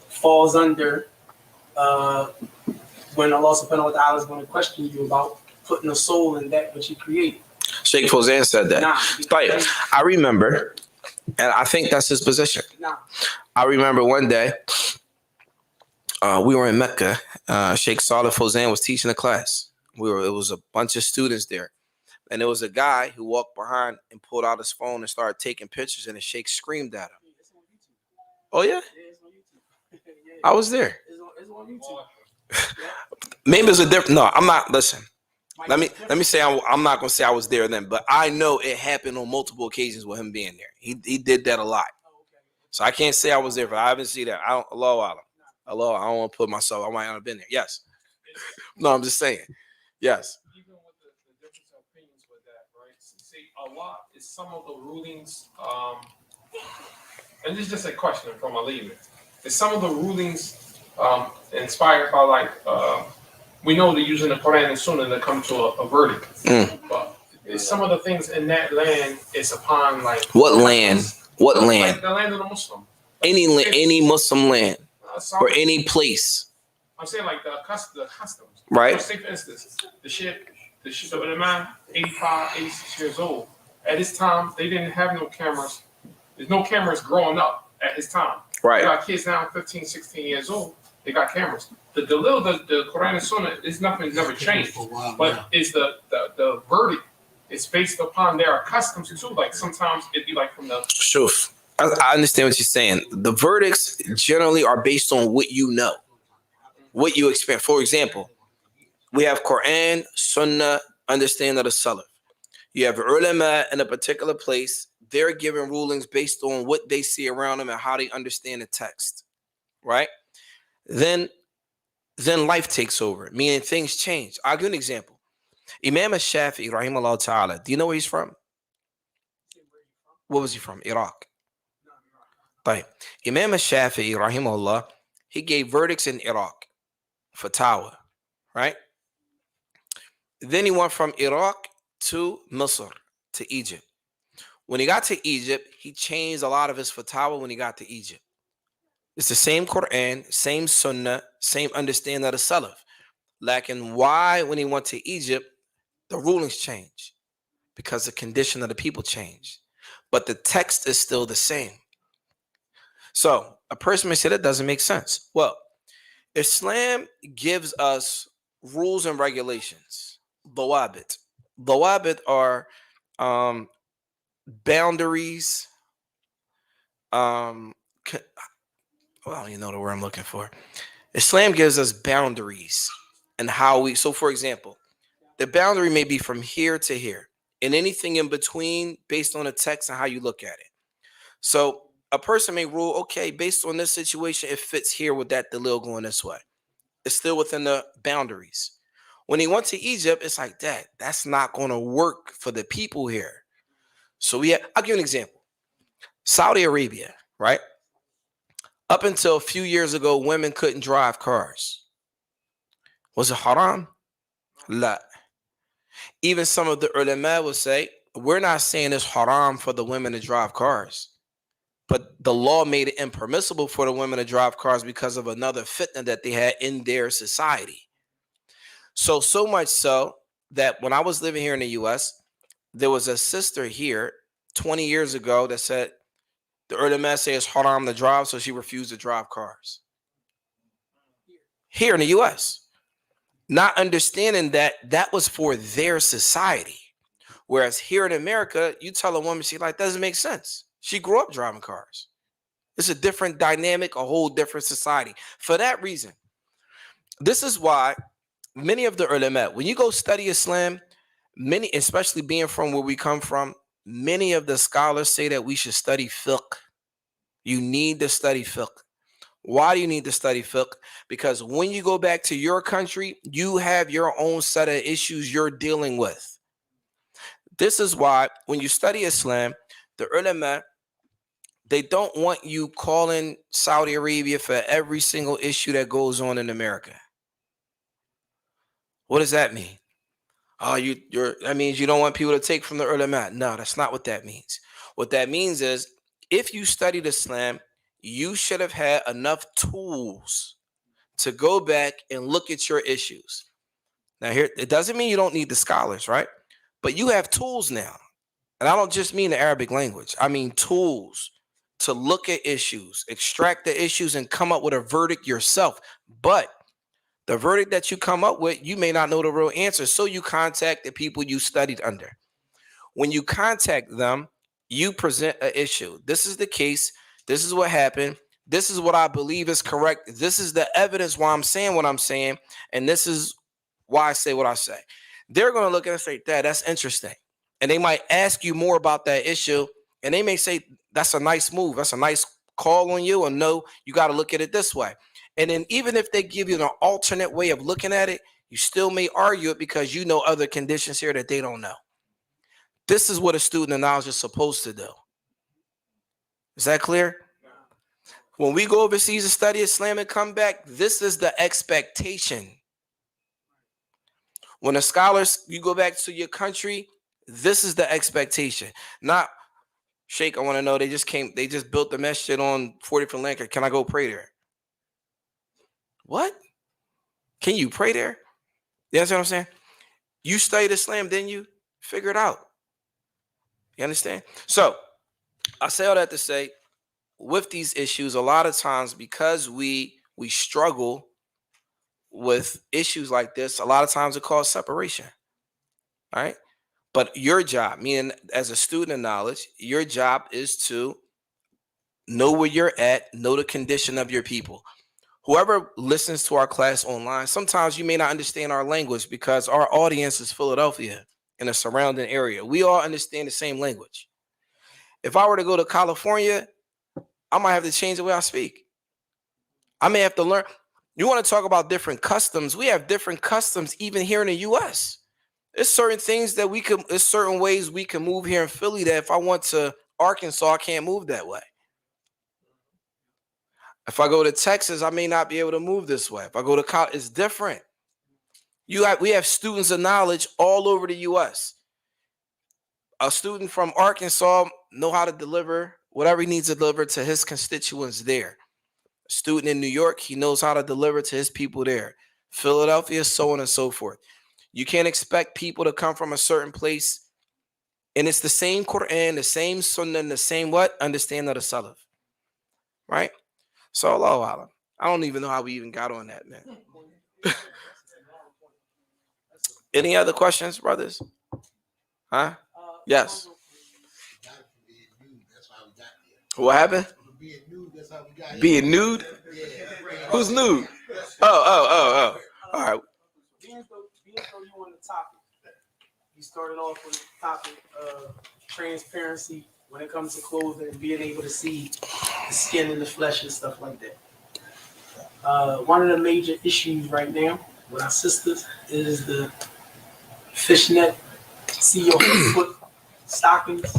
falls under when Allah subhanahu wa ta'ala is going to question you about putting a soul in that which He created. Sheikh Fawzan said that. I remember, and I think that's his position. I remember one day, we were in Mecca. Sheikh Salat Fawzan was teaching a class. It was a bunch of students there. And there was a guy who walked behind and pulled out his phone and started taking pictures, and the Sheikh screamed at him. Oh, yeah? I was there. It's on YouTube. Maybe it's a different. No, I'm not. Listen. Let me say I'm not gonna say I was there then, but I know it happened on multiple occasions with him being there. He did that a lot. So I can't say I was there, but I haven't seen that. I don't want to put myself. I might not have been there. Yes. No, I'm just saying. Yes. Even with the difference of opinions with that, right? See, a lot is some of the rulings, and this is just a question from a leader. Is some of the rulings inspired by we know they're using the Quran and Sunnah to come to a verdict, but some of the things in that land is upon what land? What land? Like the land of the Muslim. Any Muslim land or any place. I'm saying the customs. Right. Say for instance, the Sheikh of the man, 85, 86 years old. At his time, they didn't have no cameras. There's no cameras growing up at his time. Right. They got kids now 15, 16 years old. They got cameras. The Quran and Sunnah is nothing, never changed. But it's the verdict. It's based upon their customs too. Sometimes it'd be from the. Sure. I understand what you're saying. The verdicts generally are based on what you know, what you expect. For example, we have Quran, Sunnah, understanding of the Salaf. You have ulama in a particular place. They're giving rulings based on what they see around them and how they understand the text, right? Then life takes over, meaning things change. I'll give an example. Imam al-Shafi'i, rahimahullah ta'ala, do you know where he's from? What was he from? Iraq. Right. Imam al-Shafi'i, rahimahullah, he gave verdicts in Iraq, fatwa, right? Then he went from Iraq to Misr, to Egypt. When he got to Egypt, he changed a lot of his fatwa when he got to Egypt. It's the same Quran, same Sunnah, same understanding of the Salaf. Lacking why, when he went to Egypt, the rulings changed? Because the condition of the people changed. But the text is still the same. So a person may say that doesn't make sense. Well, Islam gives us rules and regulations. Dawabit. Dawabit are boundaries. Well, you know the word I'm looking for. Islam gives us boundaries and how we. So, for example, the boundary may be from here to here, and anything in between based on the text and how you look at it. So, a person may rule, okay, based on this situation, it fits here with that dalil going this way. It's still within the boundaries. When he went to Egypt, it's like that's not going to work for the people here. So I'll give you an example. Saudi Arabia, right? Up until a few years ago, women couldn't drive cars. Was it haram? La. Even some of the ulama will say, we're not saying it's haram for the women to drive cars, but the law made it impermissible for the women to drive cars because of another fitna that they had in their society. So much so that when I was living here in the U.S., there was a sister here 20 years ago that said the ulama say it's haram to drive, so she refused to drive cars. Here in the U.S., not understanding that was for their society. Whereas here in America, you tell a woman, she like, doesn't make sense. She grew up driving cars. It's a different dynamic, a whole different society. For that reason, this is why many of the ulama, when you go study Islam, many, especially being from where we come from, many of the scholars say that we should study fiqh. You need to study fiqh. Why do you need to study fiqh? Because when you go back to your country, you have your own set of issues you're dealing with. This is why when you study Islam, the ulama, they don't want you calling Saudi Arabia for every single issue that goes on in America. What does that mean? Oh, that means you don't want people to take from the ulama. No, that's not what that means. What that means is if you studied Islam, you should have had enough tools to go back and look at your issues. Now, here, it doesn't mean you don't need the scholars, right? But you have tools now. And I don't just mean the Arabic language. I mean tools to look at issues, extract the issues, and come up with a verdict yourself. But the verdict that you come up with, you may not know the real answer. So you contact the people you studied under. When you contact them, you present an issue. This is the case. This is what happened. This is what I believe is correct. This is the evidence why I'm saying what I'm saying. And this is why I say what I say. They're going to look at it and say, that's interesting. And they might ask you more about that issue. And they may say, that's a nice move. That's a nice call on you. Or no, you got to look at it this way. And then even if they give you an alternate way of looking at it, you still may argue it because you know other conditions here that they don't know. This is what a student of knowledge is supposed to do. Is that clear? When we go overseas to study Islam and come back, this is the expectation. When the scholars, you go back to your country, this is the expectation. Not, Sheikh, I want to know, they just built the masjid on 40th and Lancaster. Can I go pray there? What? Can you pray there? You understand what I'm saying? You studied Islam, then you figure it out. You understand? So I say all that to say, with these issues, a lot of times because we struggle with issues like this, a lot of times it causes separation. All right. But your job, meaning as a student of knowledge, your job is to know where you're at, know the condition of your people. Whoever listens to our class online, sometimes you may not understand our language because our audience is Philadelphia and the surrounding area. We all understand the same language. If I were to go to California, I might have to change the way I speak. I may have to learn. You want to talk about different customs? We have different customs even here in the U.S. There's certain things that there's certain ways we can move here in Philly that if I went to Arkansas, I can't move that way. If I go to Texas, I may not be able to move this way. If I go to college, it's different. We have students of knowledge all over the U.S. A student from Arkansas know how to deliver whatever he needs to deliver to his constituents there. A student in New York, he knows how to deliver to his people there. Philadelphia, so on and so forth. You can't expect people to come from a certain place, and it's the same Quran, the same Sunnah, and the same what? Understanding of the Salaf. Right? So, Allahu Alam. I don't even know how we even got on that, man. Any other questions, brothers? Huh? Yes. Got it from being nude. That's how we got here. What happened? From being nude, that's how we got here. Being nude? Yeah. Who's nude? Oh. All right. Being so you on the topic, you started off with the topic of transparency when it comes to clothing and being able to see the skin and the flesh and stuff like that. One of the major issues right now with our sisters is the fishnet, see your foot stockings.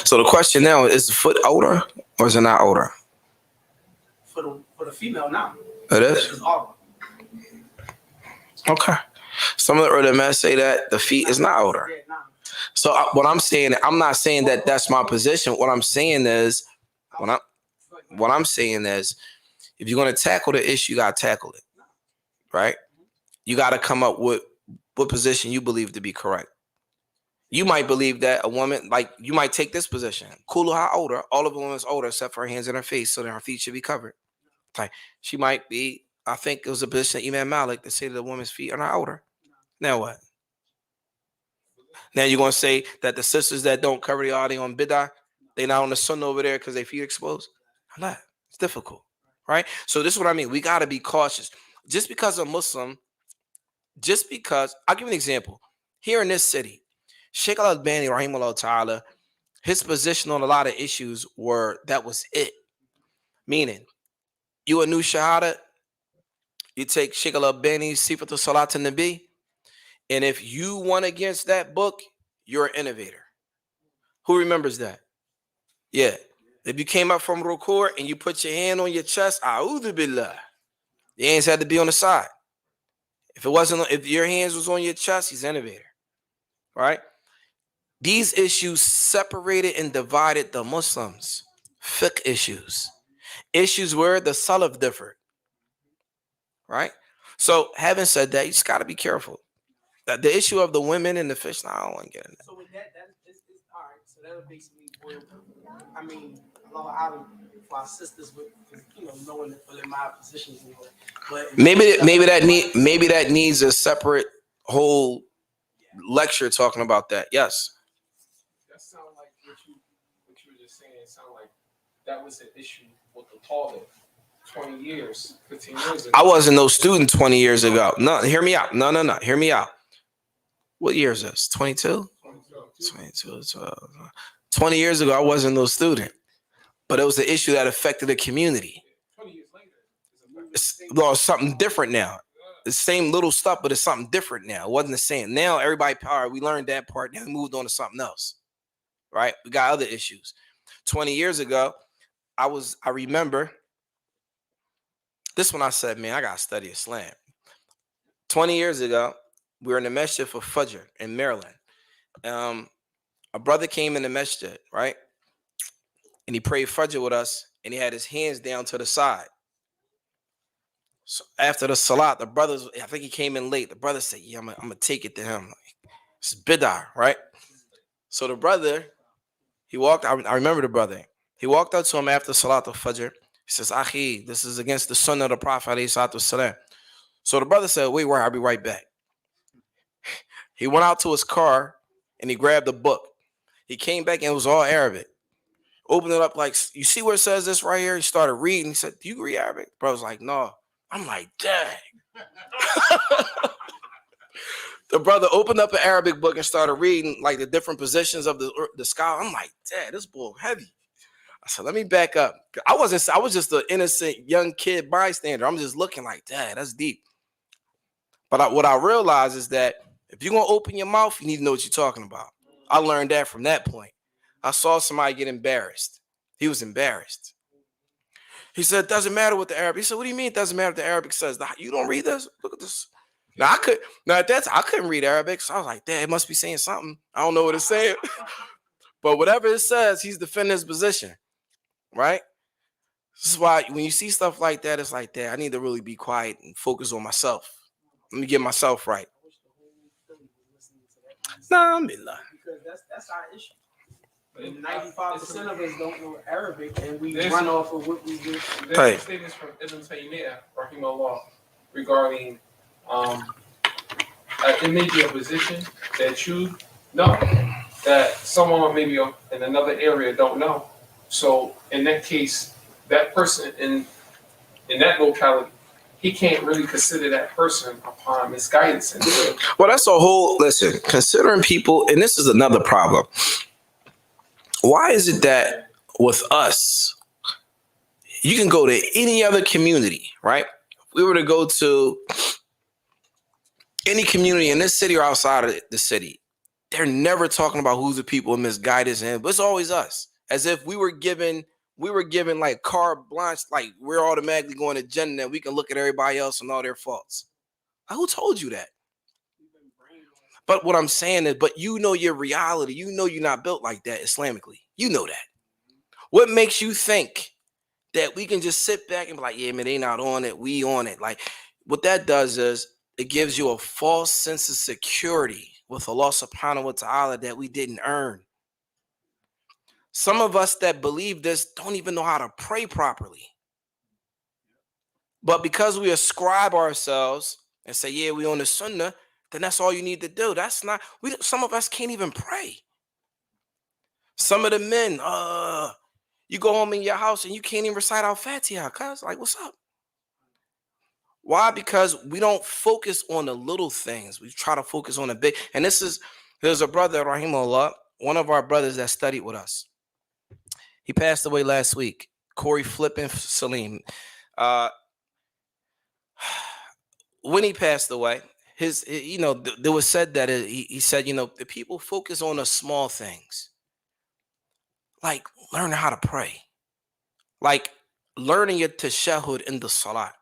So the question now is the foot outer or is it not outer? For the female now. It is? It's outer. Okay. Some of the ulama say that the feet is not outer. Yeah, nah. So what I'm saying, I'm not saying that that's my position. What I'm saying is, what I'm saying is, if you're going to tackle the issue, you got to tackle it, right? You got to come up with what position you believe to be correct. You might believe that a woman, like you might take this position, kuluha older, all of the women's older except for her hands and her face, so that her feet should be covered. Like she might be, I think it was a position of Imam Malik that say that the woman's feet are not older. Now what? Now you're going to say that the sisters that don't cover the audio on bid'ah, they not on the sunnah over there because they feet exposed? Not. It's difficult, right? So this is what I mean. We got to be cautious. Just because a Muslim, I'll give you an example. Here in this city, Sheikh Al-Albani, rahimahullah ta'ala, his position on a lot of issues that was it. Meaning, you a new shahada, you take Sheikh Al-Albani's Sifat Salat Nabi, and if you went against that book, you're an innovator. Who remembers that? Yeah. If you came up from Rukur and you put your hand on your chest, a'udhu billah, your hands had to be on the side. If your hands was on your chest, he's an innovator. Right? These issues separated and divided the Muslims. Fiqh issues. Issues where the Salaf differed. Right? So having said that, you just got to be careful. The issue of the women and the fish, I don't want to get in that. So with that is all right. So that would basically boil. I mean, a lot of out for our sisters with knowing that for my positions and all. But maybe that needs a separate whole lecture talking about that. Yes. That sounds like what you were just saying. It sounds like that was an issue with the toilet 20 years, 15 years ago. I wasn't no student 20 years ago. No, hear me out. No. Hear me out. What year is this? 22? 22. 20 years ago, I wasn't no student. But it was the issue that affected the community. 20 years later, It's something different now. The same little stuff, but it's something different now. It wasn't the same. Now everybody, all right, we learned that part. Now we moved on to something else. Right? We got other issues. 20 years ago, I remember this one. I said, man, I got to study Islam. 20 years ago, we were in the masjid for Fajr in Maryland. A brother came in the masjid, right? And he prayed Fajr with us, and he had his hands down to the side. So after the Salat, I think he came in late. The brother said, yeah, I'm going to take it to him. It's bid'ah, right? So the brother, he walked, I remember the brother. He walked up to him after Salat al-Fajr. He says, Akhi, this is against the sunnah of the Prophet, alayhi salatu wasalam. So the brother said, wait, I'll be right back. He went out to his car, and he grabbed a book. He came back, and it was all Arabic. Opened it up like, you see where it says this right here? He started reading. He said, do you read Arabic? Bro was like, no. I'm like, dang. The brother opened up an Arabic book and started reading like the different positions of the sky. I'm like, dang, this boy heavy. I said, let me back up. I was just an innocent young kid bystander. I'm just looking like, dang, that's deep. But what I realized is that if you're going to open your mouth, you need to know what you're talking about. I learned that from that point. I saw somebody get embarrassed. He was embarrassed. He said, it doesn't matter what the Arabic. He said, what do you mean it doesn't matter what the Arabic says? You don't read this? Look at this. Now I couldn't read Arabic. So I was like, damn, it must be saying something. I don't know what it's saying. But whatever it says, he's defending his position, right? This is why when you see stuff like that, it's like that. I need to really be quiet and focus on myself. Let me get myself right. I wish the whole Philly was listening to that. Nah, I'm in line. Because that's our issue. 95% of us don't know Arabic, and we There's- run off of what we do. There's Hey. some statements from Ibn Taymiyyah, rahimahullah, regarding it may be a position that you know that someone maybe in another area don't know. So in that case, that person in that locality, he can't really consider that person upon misguidance. And Well, that's a whole listen. Considering people, and this is another problem. Why is it that with us, you can go to any other community, right? If we were to go to any community in this city or outside of the city, they're never talking about who's the people in misguidance, and but it's always us, as if we were given like carte blanche, like we're automatically going to Jannah and we can look at everybody else and all their faults. Who told you that? But what I'm saying is, but you know your reality. You know you're not built like that Islamically. You know that. What makes you think that we can just sit back and be like, yeah, man, they not on it. We on it. Like what that does is it gives you a false sense of security with Allah subhanahu wa ta'ala that we didn't earn. Some of us that believe this don't even know how to pray properly. But because we ascribe ourselves and say, yeah, we on the sunnah, then that's all you need to do. That's not, some of us can't even pray. Some of the men, you go home in your house and you can't even recite Al-Fatiha, cuz like, what's up? Why? Because we don't focus on the little things. We try to focus on the big. And there's a brother, rahimahullah, one of our brothers that studied with us. He passed away last week. Corey Flippin Salim. When he passed away, there was said that he said, the people focus on the small things, like learning how to pray, like learning your tashahhud in the salat,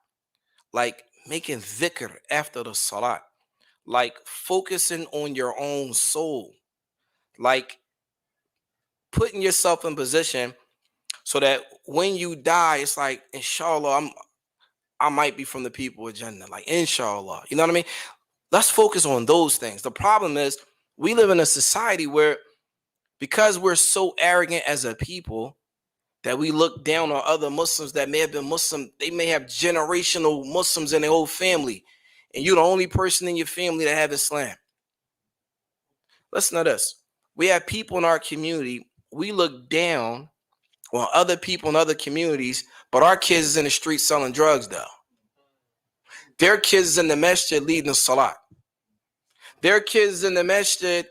like making dhikr after the salat, like focusing on your own soul, like putting yourself in position so that when you die, it's like, inshallah, I might be from the people of Jannah, like inshallah, you know what I mean? Let's focus on those things. The problem is we live in a society where, because we're so arrogant as a people, that we look down on other Muslims that may have been Muslim. They may have generational Muslims in their whole family, and you're the only person in your family that have Islam. Listen to this. We have people in our community, we look down on other people in other communities, but our kids is in the street selling drugs though. Their kids is in the masjid leading the salat. Their kids in the masjid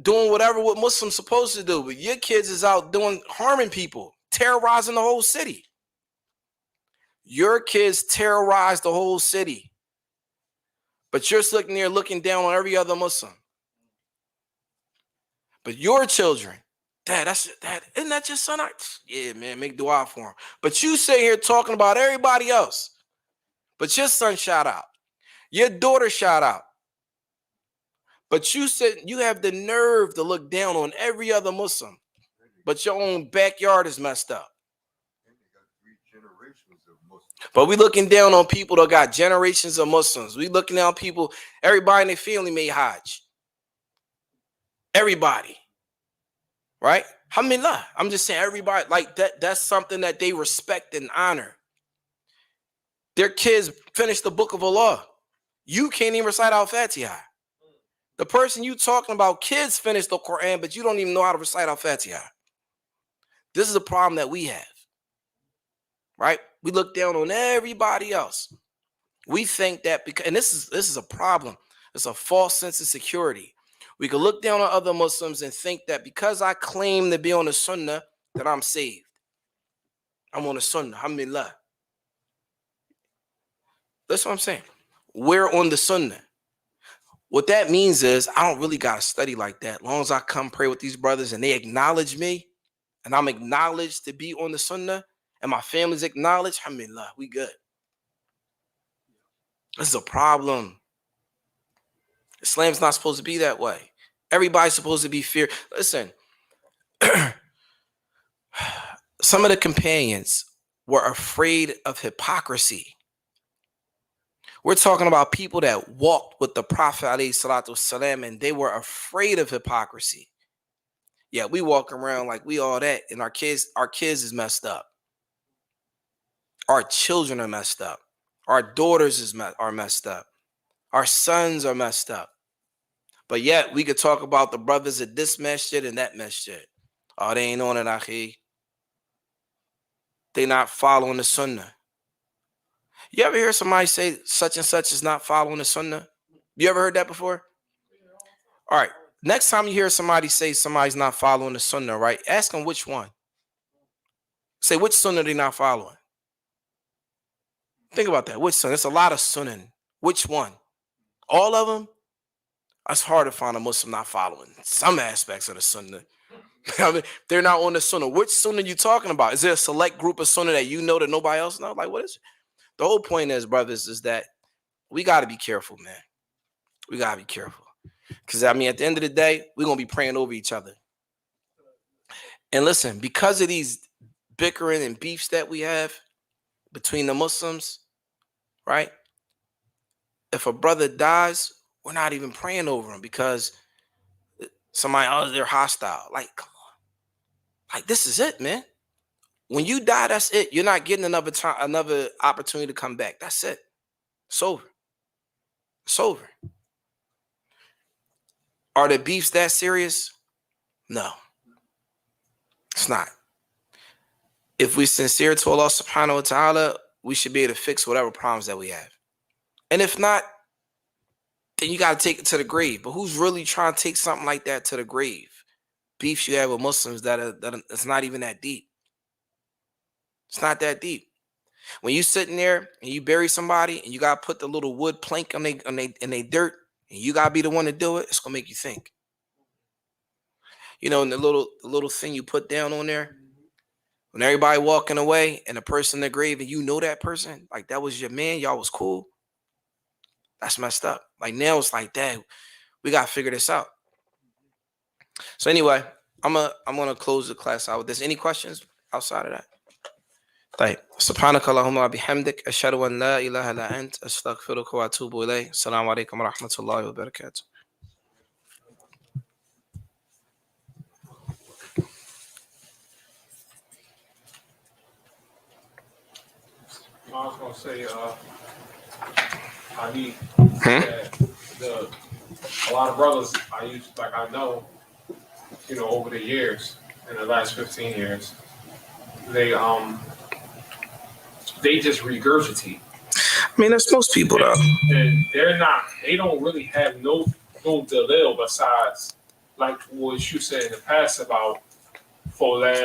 doing whatever what Muslims supposed to do, but your kids is out harming people, terrorizing the whole city. Your kids terrorize the whole city, but you're sitting there looking down on every other Muslim. But your children, Dad, isn't that your son? Yeah, man, make dua for him. But you sit here talking about everybody else. But your son shot out. Your daughter shot out. But you said you have the nerve to look down on every other Muslim, but your own backyard is messed up. But we looking down on people that got generations of Muslims. We looking down on people, everybody in their family made Hajj. Everybody. Right? Alhamdulillah. I'm just saying everybody, like that's something that they respect and honor. Their kids finished the book of Allah. You can't even recite Al-Fatiha. The person you talking about, kids finish the Quran, but you don't even know how to recite Al-Fatiha. This is a problem that we have, right? We look down on everybody else. We think that and this is a problem. It's a false sense of security. We can look down on other Muslims and think that because I claim to be on the Sunnah, that I'm saved. I'm on the Sunnah, alhamdulillah. That's what I'm saying. We're on the Sunnah. What that means is I don't really got to study like that. As long as I come pray with these brothers and they acknowledge me and I'm acknowledged to be on the Sunnah and my family's acknowledged, alhamdulillah, we good. This is a problem. Islam's not supposed to be that way. Everybody's supposed to be fear. Listen, Some of the companions were afraid of hypocrisy. We're talking about people that walked with the Prophet ﷺ, and they were afraid of hypocrisy. Yeah, we walk around like we all that, and our kids is messed up. Our children are messed up. Our daughters are messed up. Our sons are messed up. But yet we could talk about the brothers at this masjid and that masjid. Oh, they ain't on it, akhi. They not following the sunnah. You ever hear somebody say such and such is not following the sunnah? You ever heard that before? All right. Next time you hear somebody say somebody's not following the sunnah, right? Ask them which one. Say which sunnah they not following. Think about that. Which sunnah? There's a lot of sunnah. Which one? All of them? It's hard to find a Muslim not following some aspects of the sunnah. I mean, they're not on the sunnah. Which sunnah you talking about? Is there a select group of sunnah that you know that nobody else knows? Like, what is it? The whole point is, brothers, is that we got to be careful, man. We got to be careful. Because, I mean, at the end of the day, we're going to be praying over each other. And listen, because of these bickering and beefs that we have between the Muslims, right? If a brother dies, we're not even praying over him because somebody else, they're hostile. Like, come on. Like, this is it, man. When you die, that's it. You're not getting another opportunity to come back. That's it. It's over. It's over. Are the beefs that serious? No. It's not. If we're sincere to Allah subhanahu wa ta'ala, we should be able to fix whatever problems that we have. And if not, then you got to take it to the grave. But who's really trying to take something like that to the grave? Beefs you have with Muslims that's not even that deep. It's not that deep. When you sitting there and you bury somebody and you got to put the little wood plank in they dirt and you got to be the one to do it, it's going to make you think. You know, and the little thing you put down on there, when everybody walking away and the person in the grave and you know that person, like that was your man, y'all was cool. That's messed up. Like now it's like, dang, we got to figure this out. So anyway, I'm gonna close the class out with this. Any questions outside of that? طيب سبحانك اللهم وبحمدك أشهد أن لا إله إلا أنت أستغفرك وأتوب إليك السلام عليكم ورحمة الله وبركاته. I was gonna say, I need a lot of brothers I know, you know, over the years, in the last 15 years, they just regurgitate. I mean, that's most people though. And they don't really have no dalil besides like what you said in the past about Fulan